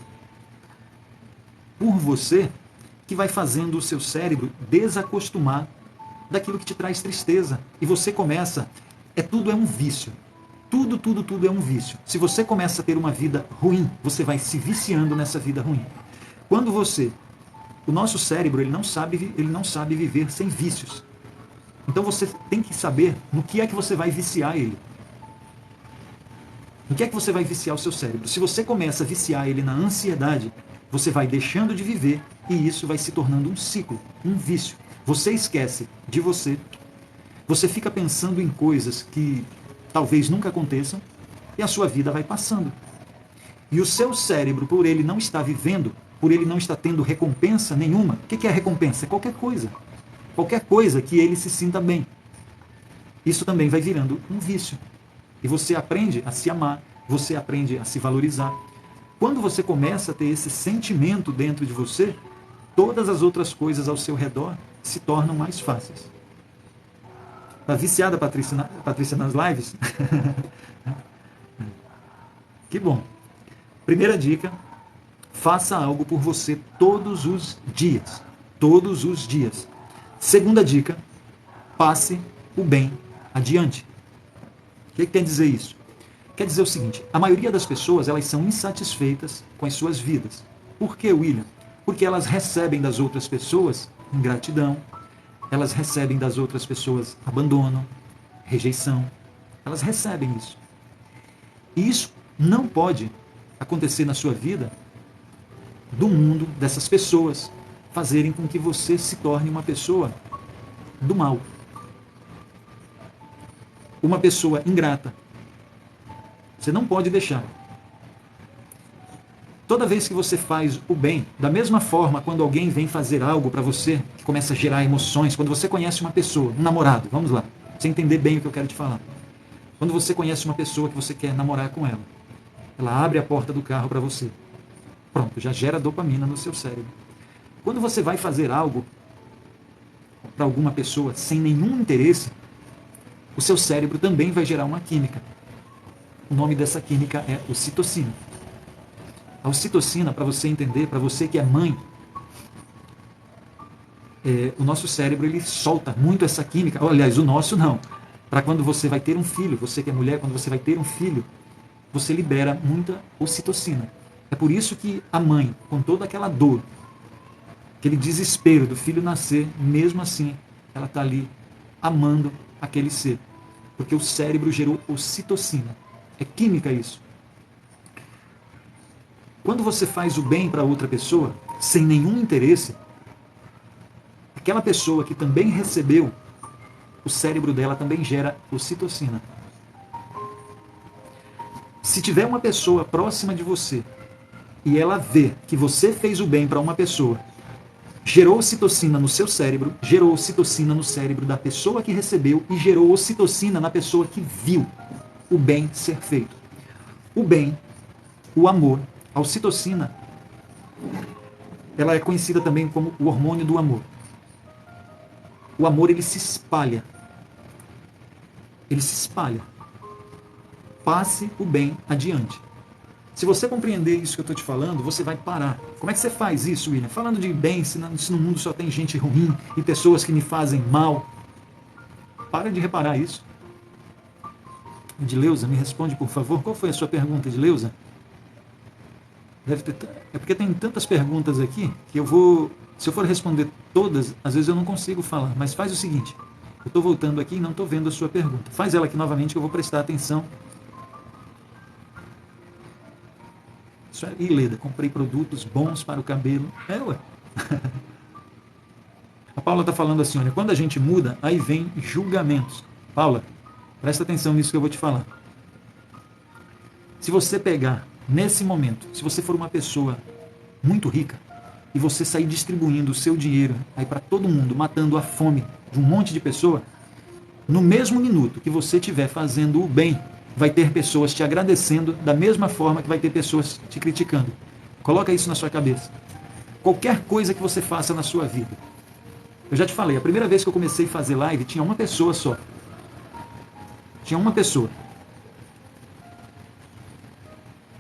Speaker 1: por você que vai fazendo o seu cérebro desacostumar daquilo que te traz tristeza. E você começa... Tudo é um vício. Tudo é um vício. Se você começa a ter uma vida ruim, você vai se viciando nessa vida ruim. Quando você... O nosso cérebro, ele não sabe viver sem vícios. Então você tem que saber no que é que você vai viciar ele. No que é que você vai viciar o seu cérebro? Se você começa a viciar ele na ansiedade, você vai deixando de viver e isso vai se tornando um ciclo, um vício. Você esquece de você, você fica pensando em coisas que talvez nunca aconteçam e a sua vida vai passando. E o seu cérebro, por ele não estar vivendo, por ele não estar tendo recompensa nenhuma, o que é recompensa? É qualquer coisa. Qualquer coisa que ele se sinta bem. Isso também vai virando um vício. E você aprende a se amar, você aprende a se valorizar. Quando você começa a ter esse sentimento dentro de você, todas as outras coisas ao seu redor se tornam mais fáceis. Tá viciada, Patrícia, nas lives? Que bom. Primeira dica, faça algo por você todos os dias. Todos os dias. Segunda dica, passe o bem adiante. O que quer dizer isso? Quer dizer o seguinte, a maioria das pessoas, elas são insatisfeitas com as suas vidas. Por que, William? Porque elas recebem das outras pessoas ingratidão, elas recebem das outras pessoas abandono, rejeição. Elas recebem isso. E isso não pode acontecer na sua vida do mundo dessas pessoas fazerem com que você se torne uma pessoa do mal. Uma pessoa ingrata. Você não pode deixar. Toda vez que você faz o bem, da mesma forma quando alguém vem fazer algo para você, que começa a gerar emoções, quando você conhece uma pessoa, um namorado, vamos lá, você entender bem o que eu quero te falar. Quando você conhece uma pessoa que você quer namorar com ela, ela abre a porta do carro para você. Pronto, já gera dopamina no seu cérebro. Quando você vai fazer algo para alguma pessoa sem nenhum interesse, o seu cérebro também vai gerar uma química. O nome dessa química é ocitocina. A ocitocina, para você entender, para você que é mãe, o nosso cérebro ele solta muito essa química. Aliás, o nosso não. Para quando você vai ter um filho, você que é mulher, quando você vai ter um filho, você libera muita ocitocina. É por isso que a mãe, com toda aquela dor, aquele desespero do filho nascer, mesmo assim, ela está ali amando aquele ser. Porque o cérebro gerou ocitocina. É química isso. Quando você faz o bem para outra pessoa, sem nenhum interesse, aquela pessoa que também recebeu, o cérebro dela também gera ocitocina. Se tiver uma pessoa próxima de você, e ela vê que você fez o bem para uma pessoa, gerou ocitocina no seu cérebro, gerou ocitocina no cérebro da pessoa que recebeu e gerou ocitocina na pessoa que viu o bem ser feito. O bem, o amor, a ocitocina, ela é conhecida também como o hormônio do amor. O amor, ele se espalha. Ele se espalha. Passe o bem adiante. Se você compreender isso que eu estou te falando, você vai parar. Como é que você faz isso, William? Falando de bem, se no mundo só tem gente ruim e pessoas que me fazem mal. Para de reparar isso. Edileuza, me responde, por favor. Qual foi a sua pergunta, Edileuza? É porque tem tantas perguntas aqui que eu vou... Se eu for responder todas, às vezes eu não consigo falar. Mas faz o seguinte. Eu estou voltando aqui e não estou vendo a sua pergunta. Faz ela aqui novamente que eu vou prestar atenção. Isso é Ileda, comprei produtos bons para o cabelo. Ué. A Paula está falando assim, olha, quando a gente muda, aí vem julgamentos. Paula, presta atenção nisso que eu vou te falar. Se você pegar nesse momento, se você for uma pessoa muito rica e você sair distribuindo o seu dinheiro aí para todo mundo, matando a fome de um monte de pessoa, no mesmo minuto que você estiver fazendo o bem, vai ter pessoas te agradecendo da mesma forma que vai ter pessoas te criticando. Coloca isso na sua cabeça. Qualquer coisa que você faça na sua vida. Eu já te falei, a primeira vez que eu comecei a fazer live, tinha uma pessoa só. Tinha uma pessoa.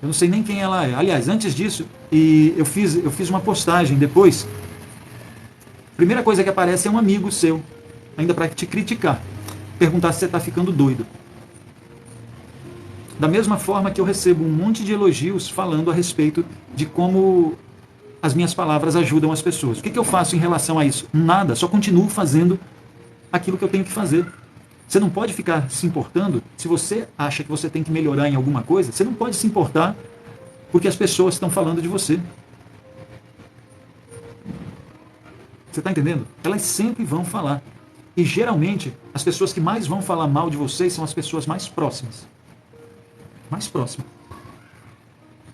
Speaker 1: Eu não sei nem quem ela é. Aliás, antes disso, eu fiz uma postagem depois. A primeira coisa que aparece é um amigo seu, ainda para te criticar. Perguntar se você está ficando doido. Da mesma forma que eu recebo um monte de elogios falando a respeito de como as minhas palavras ajudam as pessoas. O que eu faço em relação a isso? Nada, só continuo fazendo aquilo que eu tenho que fazer. Você não pode ficar se importando. Se você acha que você tem que melhorar em alguma coisa, você não pode se importar porque as pessoas estão falando de você. Você está entendendo? Elas sempre vão falar. E geralmente, as pessoas que mais vão falar mal de vocês são as pessoas mais próximas. Mais próximas.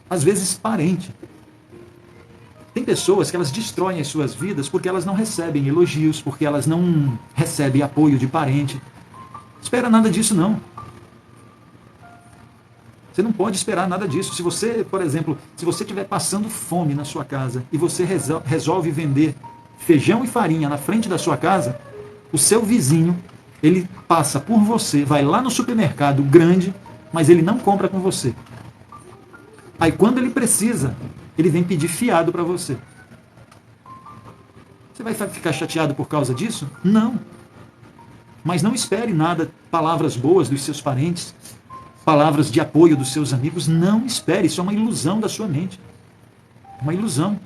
Speaker 1: Às vezes, parente. Tem pessoas que elas destroem as suas vidas porque elas não recebem elogios, porque elas não recebem apoio de parente. Espera nada disso, não. Você não pode esperar nada disso. Se você, por exemplo, se você estiver passando fome na sua casa e você resolve vender feijão e farinha na frente da sua casa, o seu vizinho, ele passa por você, vai lá no supermercado grande, mas ele não compra com você. Aí quando ele precisa, ele vem pedir fiado para você. Você vai ficar chateado por causa disso? Não. Mas não espere nada, palavras boas dos seus parentes, palavras de apoio dos seus amigos. Não espere, isso é uma ilusão da sua mente. Uma ilusão.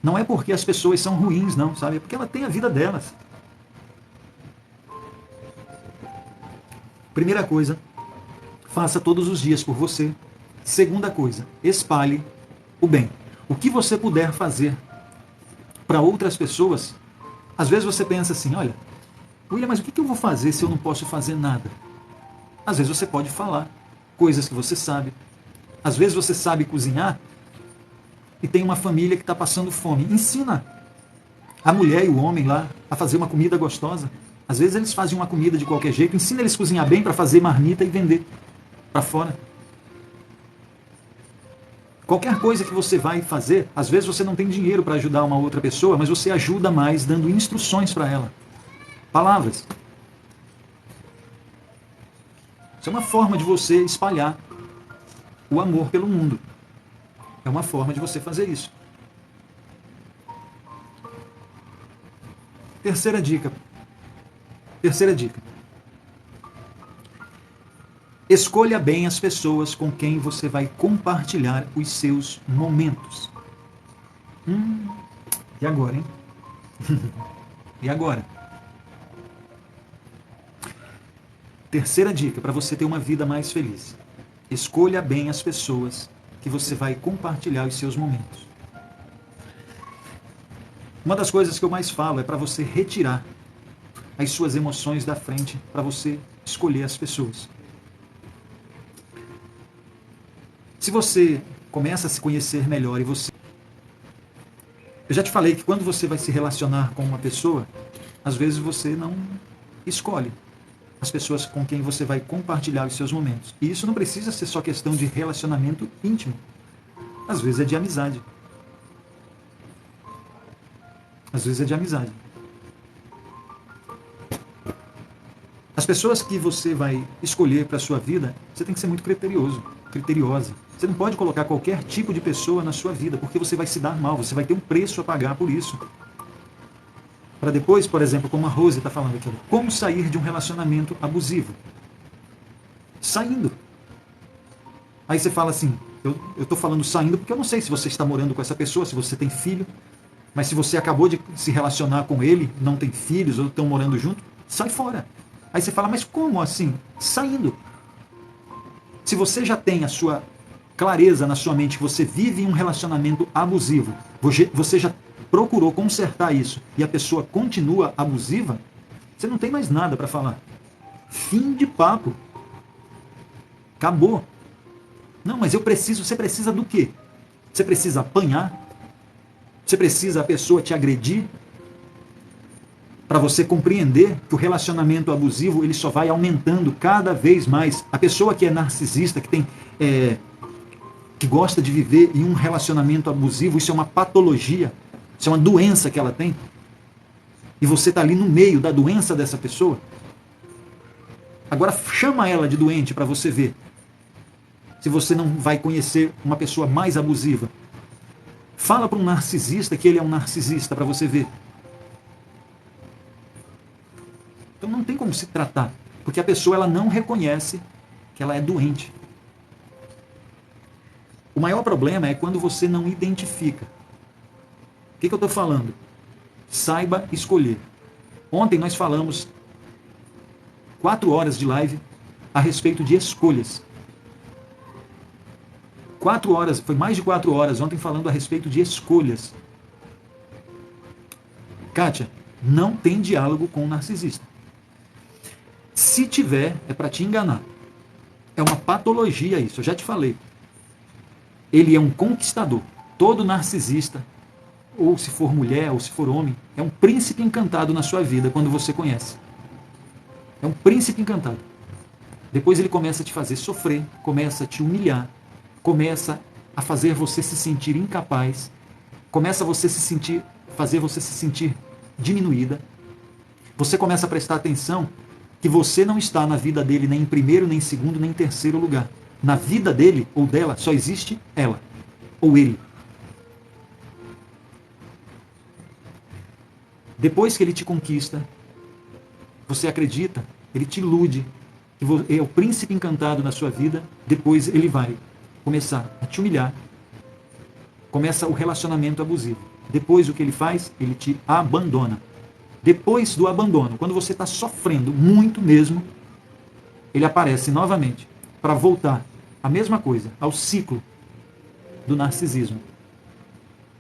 Speaker 1: Não é porque as pessoas são ruins, não, sabe? É porque ela tem a vida delas. Primeira coisa, faça todos os dias por você. Segunda coisa, espalhe o bem. O que você puder fazer para outras pessoas, às vezes você pensa assim, olha, William, mas o que eu vou fazer se eu não posso fazer nada? Às vezes você pode falar coisas que você sabe. Às vezes você sabe cozinhar e tem uma família que está passando fome. Ensina a mulher e o homem lá a fazer uma comida gostosa. Às vezes eles fazem uma comida de qualquer jeito. Ensina eles a cozinhar bem para fazer marmita e vender para fora. Qualquer coisa que você vai fazer, às vezes você não tem dinheiro para ajudar uma outra pessoa, mas você ajuda mais dando instruções para ela. Palavras. Isso é uma forma de você espalhar o amor pelo mundo. É uma forma de você fazer isso. Terceira dica. Escolha bem as pessoas com quem você vai compartilhar os seus momentos. E agora, hein? E agora? Terceira dica para você ter uma vida mais feliz. Escolha bem as pessoas que você vai compartilhar os seus momentos. Uma das coisas que eu mais falo é para você retirar as suas emoções da frente, para você escolher as pessoas. Se você começa a se conhecer melhor e você... Eu já te falei que quando você vai se relacionar com uma pessoa, às vezes você não escolhe as pessoas com quem você vai compartilhar os seus momentos. E isso não precisa ser só questão de relacionamento íntimo. Às vezes é de amizade. Às vezes é de amizade. As pessoas que você vai escolher para a sua vida, você tem que ser muito criteriosa. Você não pode colocar qualquer tipo de pessoa na sua vida, porque você vai se dar mal, você vai ter um preço a pagar por isso. Para depois, por exemplo, como a Rose está falando aqui, como sair de um relacionamento abusivo? Saindo. Aí você fala assim, eu estou falando saindo porque eu não sei se você está morando com essa pessoa, se você tem filho, mas se você acabou de se relacionar com ele, não tem filhos ou estão morando junto, sai fora. Aí você fala, mas como assim? Saindo. Se você já tem a sua clareza na sua mente que você vive em um relacionamento abusivo, você já procurou consertar isso e a pessoa continua abusiva, você não tem mais nada para falar. Fim de papo. Acabou. Não, mas você precisa do quê? Você precisa apanhar? Você precisa a pessoa te agredir? Para você compreender que o relacionamento abusivo ele só vai aumentando cada vez mais. A pessoa que é narcisista, que gosta de viver em um relacionamento abusivo, isso é uma patologia, isso é uma doença que ela tem. E você está ali no meio da doença dessa pessoa. Agora chama ela de doente para você ver se você não vai conhecer uma pessoa mais abusiva. Fala para um narcisista que ele é um narcisista para você ver. Então não tem como se tratar, porque a pessoa ela não reconhece que ela é doente. O maior problema é quando você não identifica. O que eu estou falando? Saiba escolher. Ontem nós falamos 4 horas de live a respeito de escolhas. 4 horas, foi mais de 4 horas ontem falando a respeito de escolhas. Kátia, não tem diálogo com o narcisista. Se tiver, é para te enganar. É uma patologia isso, eu já te falei. Ele é um conquistador. Todo narcisista, ou se for mulher, ou se for homem, é um príncipe encantado na sua vida quando você conhece. É um príncipe encantado. Depois ele começa a te fazer sofrer, começa a te humilhar, começa a fazer você se sentir incapaz, começa a fazer você se sentir diminuída. Você começa a prestar atenção que você não está na vida dele nem em primeiro, nem em segundo, nem em terceiro lugar. Na vida dele ou dela só existe ela ou ele. Depois que ele te conquista, você acredita, ele te ilude, que é o príncipe encantado na sua vida, depois ele vai começar a te humilhar, começa o relacionamento abusivo. Depois o que ele faz? Ele te abandona. Depois do abandono, quando você está sofrendo muito mesmo, ele aparece novamente para voltar a mesma coisa, ao ciclo do narcisismo.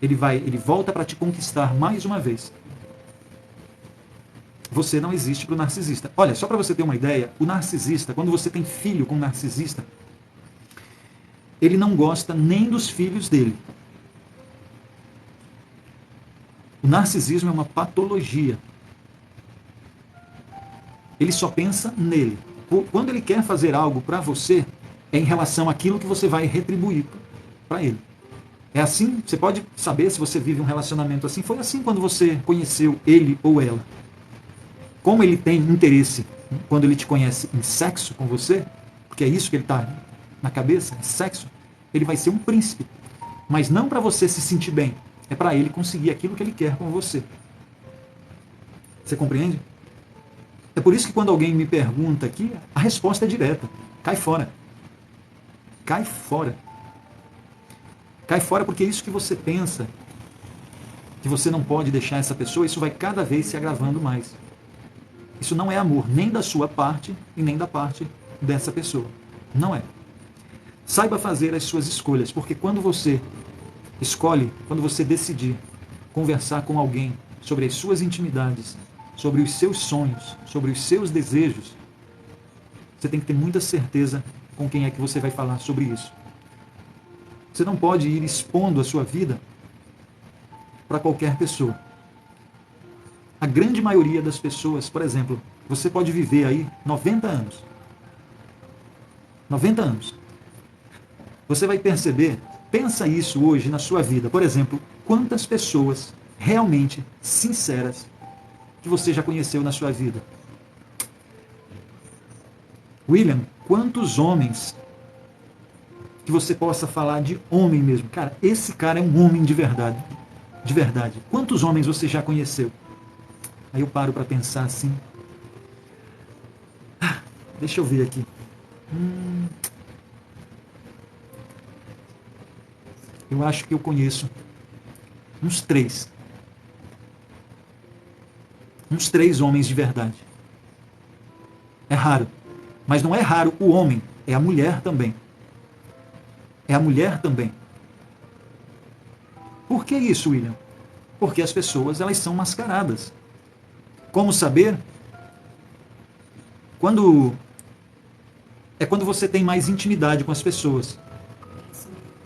Speaker 1: Ele volta para te conquistar mais uma vez. Você não existe para o narcisista. Olha, só para você ter uma ideia, o narcisista, quando você tem filho com um narcisista, ele não gosta nem dos filhos dele. O narcisismo é uma patologia. Ele só pensa nele. Quando ele quer fazer algo para você, é em relação àquilo que você vai retribuir para ele. É assim, você pode saber se você vive um relacionamento assim. Foi assim quando você conheceu ele ou ela. Como ele tem interesse, quando ele te conhece, em sexo com você, porque é isso que ele está na cabeça, sexo, ele vai ser um príncipe. Mas não para você se sentir bem, é para ele conseguir aquilo que ele quer com você. Você compreende? É por isso que quando alguém me pergunta aqui, a resposta é direta. Cai fora. Cai fora. Cai fora porque é isso que você pensa, que você não pode deixar essa pessoa, isso vai cada vez se agravando mais. Isso não é amor, nem da sua parte e nem da parte dessa pessoa. Não é. Saiba fazer as suas escolhas, porque quando você escolhe, quando você decidir conversar com alguém sobre as suas intimidades, sobre os seus sonhos, sobre os seus desejos, você tem que ter muita certeza com quem é que você vai falar sobre isso. Você não pode ir expondo a sua vida para qualquer pessoa. A grande maioria das pessoas, por exemplo, você pode viver aí 90 anos. 90 anos. Você vai perceber, pensa isso hoje na sua vida. Por exemplo, quantas pessoas realmente sinceras que você já conheceu na sua vida? William, quantos homens que você possa falar de homem mesmo? Cara, esse cara é um homem de verdade. De verdade. Quantos homens você já conheceu? Aí eu paro para pensar assim. Deixa eu ver aqui. Eu acho que eu conheço uns 3. Uns 3 homens de verdade. É raro. Mas não é raro o homem, é a mulher também. É a mulher também. Por que isso, William? Porque as pessoas, elas são mascaradas. Como saber? Quando é quando você tem mais intimidade com as pessoas.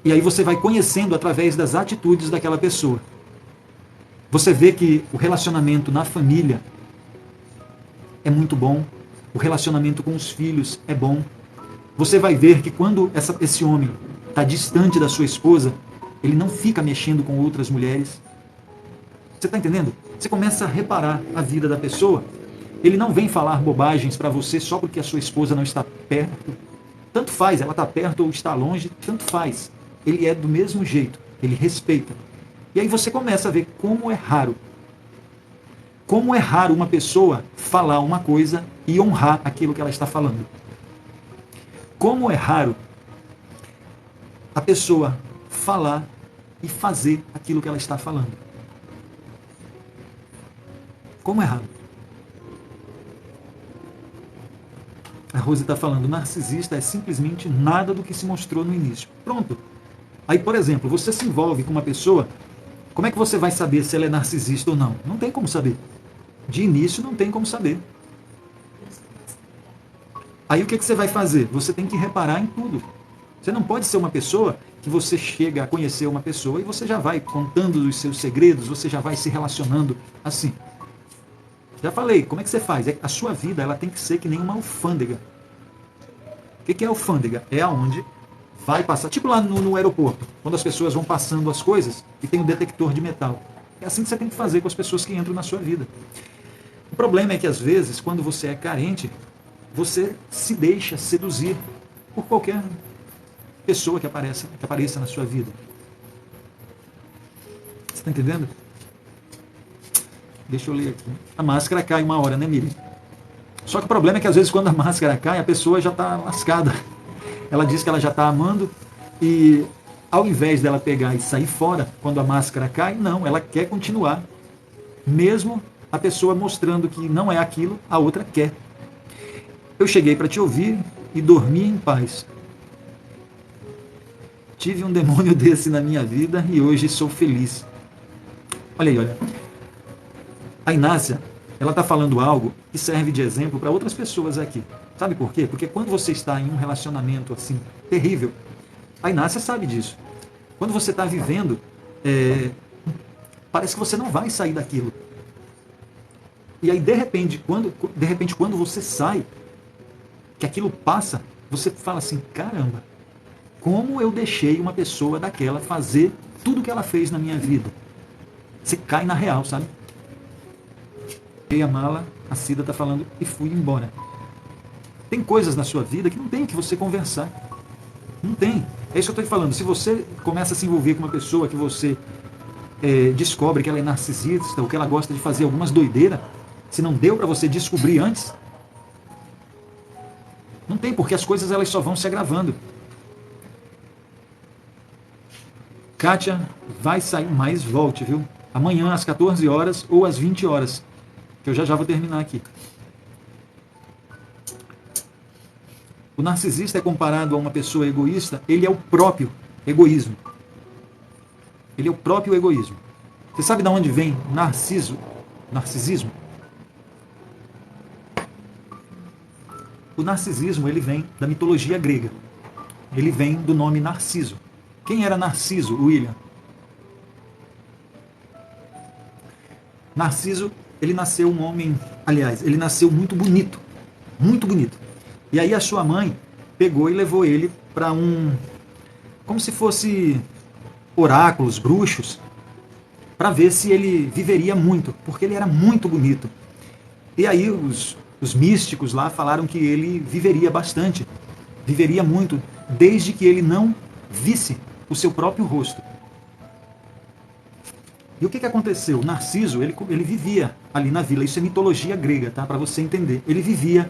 Speaker 1: E aí você vai conhecendo através das atitudes daquela pessoa. Você vê que o relacionamento na família é muito bom, o relacionamento com os filhos é bom. Você vai ver que quando esse homem está distante da sua esposa, ele não fica mexendo com outras mulheres. Você está entendendo? Você começa a reparar a vida da pessoa. Ele não vem falar bobagens para você só porque a sua esposa não está perto. Tanto faz, ela está perto ou está longe, tanto faz. Ele é do mesmo jeito, ele respeita. E aí você começa a ver como é raro. Como é raro uma pessoa falar uma coisa e honrar aquilo que ela está falando. Como é raro a pessoa falar e fazer aquilo que ela está falando. Como é raro. A Rose está falando, narcisista é simplesmente nada do que se mostrou no início. Pronto. Aí, por exemplo, você se envolve com uma pessoa, como é que você vai saber se ela é narcisista ou não? Não tem como saber. De início não tem como saber. Aí o que você vai fazer? Você tem que reparar em tudo. Você não pode ser uma pessoa que você chega a conhecer uma pessoa e você já vai contando os seus segredos, você já vai se relacionando assim. Já falei, como é que você faz? A sua vida ela tem que ser que nem uma alfândega. O que é alfândega? É aonde vai passar, tipo lá no aeroporto, quando as pessoas vão passando as coisas e tem um detector de metal. É assim que você tem que fazer com as pessoas que entram na sua vida. O problema é que às vezes, quando você é carente, você se deixa seduzir por qualquer pessoa que apareça na sua vida. Você está entendendo? Deixa eu ler aqui. A máscara cai uma hora, né, Miriam? Só que o problema é que às vezes quando a máscara cai, a pessoa já está lascada. Ela diz que ela já está amando e ao invés dela pegar e sair fora quando a máscara cai, não, ela quer continuar. Mesmo a pessoa mostrando que não é aquilo, a outra quer. Eu cheguei para te ouvir e dormi em paz. Tive um demônio desse na minha vida e hoje sou feliz. Olha aí, olha. A Inácia, ela está falando algo que serve de exemplo para outras pessoas aqui. Sabe por quê? Porque quando você está em um relacionamento assim, terrível, a Inácia sabe disso. Quando você está vivendo, parece que você não vai sair daquilo. E aí, de repente, quando você sai, que aquilo passa, você fala assim, caramba, como eu deixei uma pessoa daquela fazer tudo que ela fez na minha vida? Você cai na real, sabe? A mala, a Cida está falando, e fui embora. Tem coisas na sua vida que não tem que você conversar. Não tem. É isso que eu estou te falando. Se você começa a se envolver com uma pessoa que você descobre que ela é narcisista ou que ela gosta de fazer algumas doideiras, se não deu para você descobrir antes, não tem, porque as coisas elas só vão se agravando. Kátia, vai sair mais, volte, viu? Amanhã às 14 horas ou às 20 horas. Que eu já vou terminar aqui. O narcisista é comparado a uma pessoa egoísta, ele é o próprio egoísmo. Ele é o próprio egoísmo. Você sabe de onde vem narcisismo? O narcisismo, ele vem da mitologia grega. Ele vem do nome Narciso. Quem era Narciso, William? Narciso, ele nasceu um homem, aliás, ele nasceu muito bonito. Muito bonito. E aí a sua mãe pegou e levou ele para como se fosse oráculos, bruxos, para ver se ele viveria muito, porque ele era muito bonito. E aí os místicos lá falaram que ele viveria bastante, viveria muito, desde que ele não visse o seu próprio rosto. E o que aconteceu? Narciso, ele vivia ali na vila, isso é mitologia grega, tá? Para você entender. Ele vivia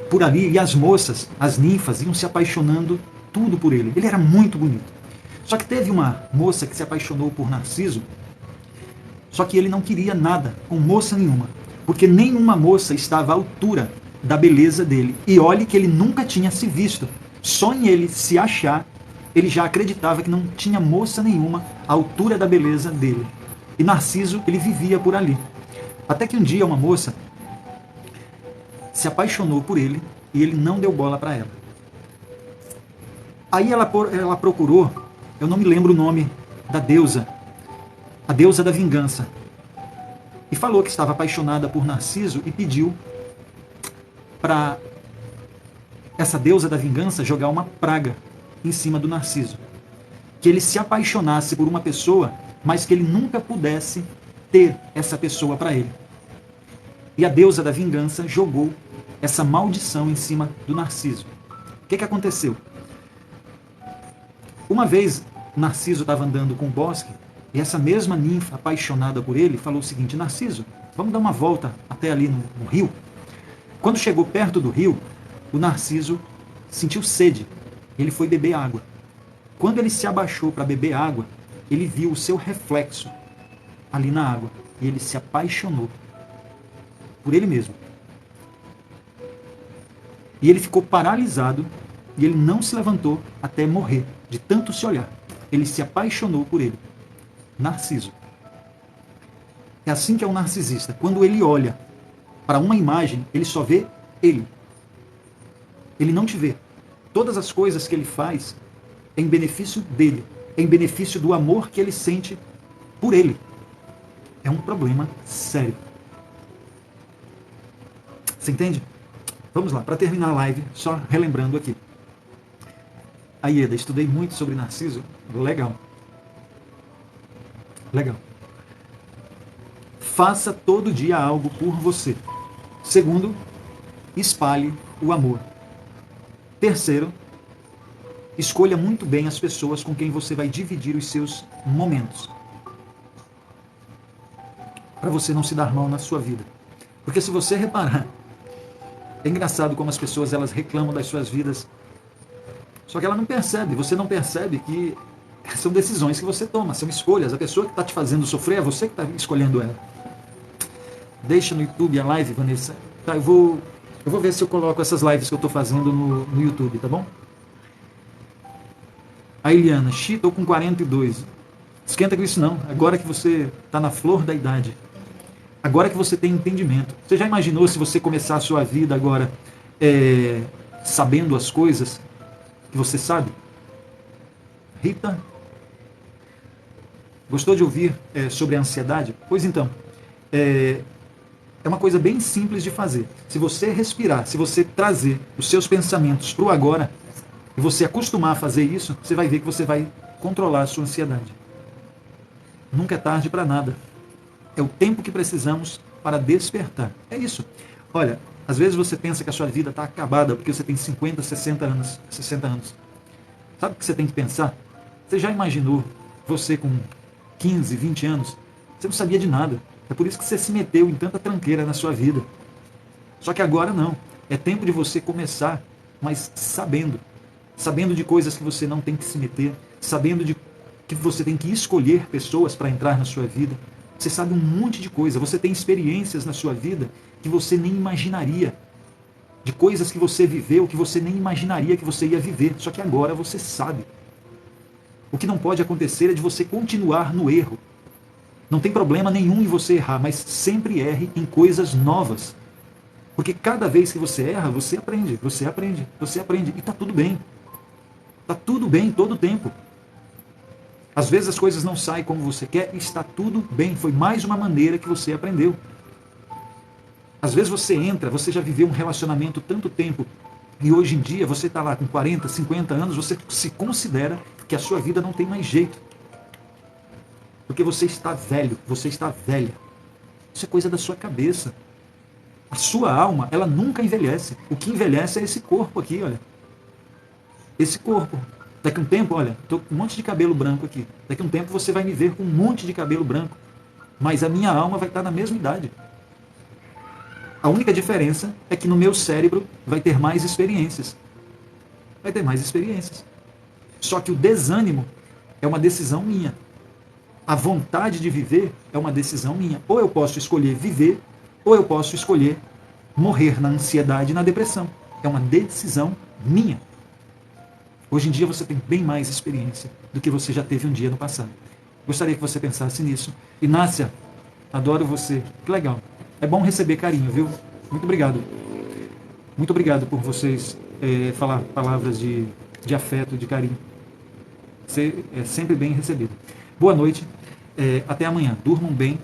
Speaker 1: por ali e as moças, as ninfas, iam se apaixonando tudo por ele. Ele era muito bonito. Só que teve uma moça que se apaixonou por Narciso, só que ele não queria nada com moça nenhuma, porque nenhuma moça estava à altura da beleza dele. E olhe que ele nunca tinha se visto. Só em ele se achar, ele já acreditava que não tinha moça nenhuma à altura da beleza dele. E Narciso, ele vivia por ali. Até que um dia uma moça se apaixonou por ele e ele não deu bola para ela. Aí ela procurou, eu não me lembro o nome da deusa, a deusa da vingança, e falou que estava apaixonada por Narciso e pediu para essa deusa da vingança jogar uma praga em cima do Narciso. Que ele se apaixonasse por uma pessoa, mas que ele nunca pudesse ter essa pessoa para ele. E a deusa da vingança jogou essa maldição em cima do Narciso. O que aconteceu? Uma vez, Narciso estava andando com o bosque, e essa mesma ninfa apaixonada por ele falou o seguinte: Narciso, vamos dar uma volta até ali no rio. Quando chegou perto do rio, o Narciso sentiu sede. Ele foi beber água. Quando ele se abaixou para beber água, ele viu o seu reflexo ali na água. E ele se apaixonou por ele mesmo. E ele ficou paralisado e ele não se levantou até morrer, de tanto se olhar. Ele se apaixonou por ele. Narciso. É assim que é um narcisista. Quando ele olha para uma imagem, ele só vê ele. Ele não te vê. Todas as coisas que ele faz é em benefício dele, é em benefício do amor que ele sente por ele. É um problema sério. Você entende? Vamos lá, para terminar a live, só relembrando aqui. A Ieda, estudei muito sobre Narciso. Legal. Legal. Faça todo dia algo por você. Segundo, espalhe o amor. Terceiro, escolha muito bem as pessoas com quem você vai dividir os seus momentos. Para você não se dar mal na sua vida. Porque se você reparar, é engraçado como as pessoas elas reclamam das suas vidas. Só que ela não percebe, você não percebe que são decisões que você toma, são escolhas. A pessoa que está te fazendo sofrer é você que está escolhendo ela. Deixa no YouTube a live, Vanessa. Tá, eu vou ver se eu coloco essas lives que eu estou fazendo no YouTube, tá bom? A Eliana, estou com 42. Esquenta com isso não. Agora que você está na flor da idade. Agora que você tem entendimento. Você já imaginou se você começar a sua vida agora sabendo as coisas que você sabe? Rita, gostou de ouvir sobre a ansiedade? Pois então, é uma coisa bem simples de fazer. Se você respirar, se você trazer os seus pensamentos para o agora, e você acostumar a fazer isso, você vai ver que você vai controlar a sua ansiedade. Nunca é tarde para nada. É o tempo que precisamos para despertar. É isso. Olha, às vezes você pensa que a sua vida está acabada porque você tem 50, 60 anos. Sabe o que você tem que pensar? Você já imaginou você com 15, 20 anos? Você não sabia de nada. É por isso que você se meteu em tanta tranqueira na sua vida. Só que agora não. É tempo de você começar, mas sabendo. Sabendo de coisas que você não tem que se meter. Sabendo de que você tem que escolher pessoas para entrar na sua vida. Você sabe um monte de coisa. Você tem experiências na sua vida que você nem imaginaria. De coisas que você viveu, que você nem imaginaria que você ia viver. Só que agora você sabe. O que não pode acontecer é de você continuar no erro. Não tem problema nenhum em você errar, mas sempre erre em coisas novas. Porque cada vez que você erra, você aprende, você aprende, você aprende. E está tudo bem. Está tudo bem todo o tempo. Às vezes as coisas não saem como você quer e está tudo bem. Foi mais uma maneira que você aprendeu. Às vezes você já viveu um relacionamento tanto tempo e hoje em dia você está lá com 40, 50 anos, você se considera que a sua vida não tem mais jeito. Porque você está velho, você está velha. Isso é coisa da sua cabeça. A sua alma, ela nunca envelhece. O que envelhece é esse corpo aqui, olha. Esse corpo. Daqui a um tempo, olha, estou com um monte de cabelo branco aqui. Daqui a um tempo você vai me ver com um monte de cabelo branco. Mas a minha alma vai estar na mesma idade. A única diferença é que no meu cérebro vai ter mais experiências. Vai ter mais experiências. Só que o desânimo é uma decisão minha. A vontade de viver é uma decisão minha. Ou eu posso escolher viver, ou eu posso escolher morrer na ansiedade e na depressão. É uma decisão minha. Hoje em dia você tem bem mais experiência do que você já teve um dia no passado. Gostaria que você pensasse nisso. Inácia, adoro você. Que legal. É bom receber carinho, viu? Muito obrigado. Muito obrigado por vocês falar palavras de afeto, de carinho. Você é sempre bem recebido. Boa noite, até amanhã. Durmam bem,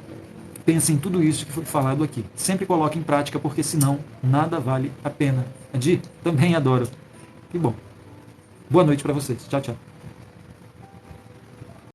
Speaker 1: pensem em tudo isso que foi falado aqui. Sempre coloquem em prática, porque senão nada vale a pena. Adi, também adoro. Que bom. Boa noite para vocês. Tchau, tchau.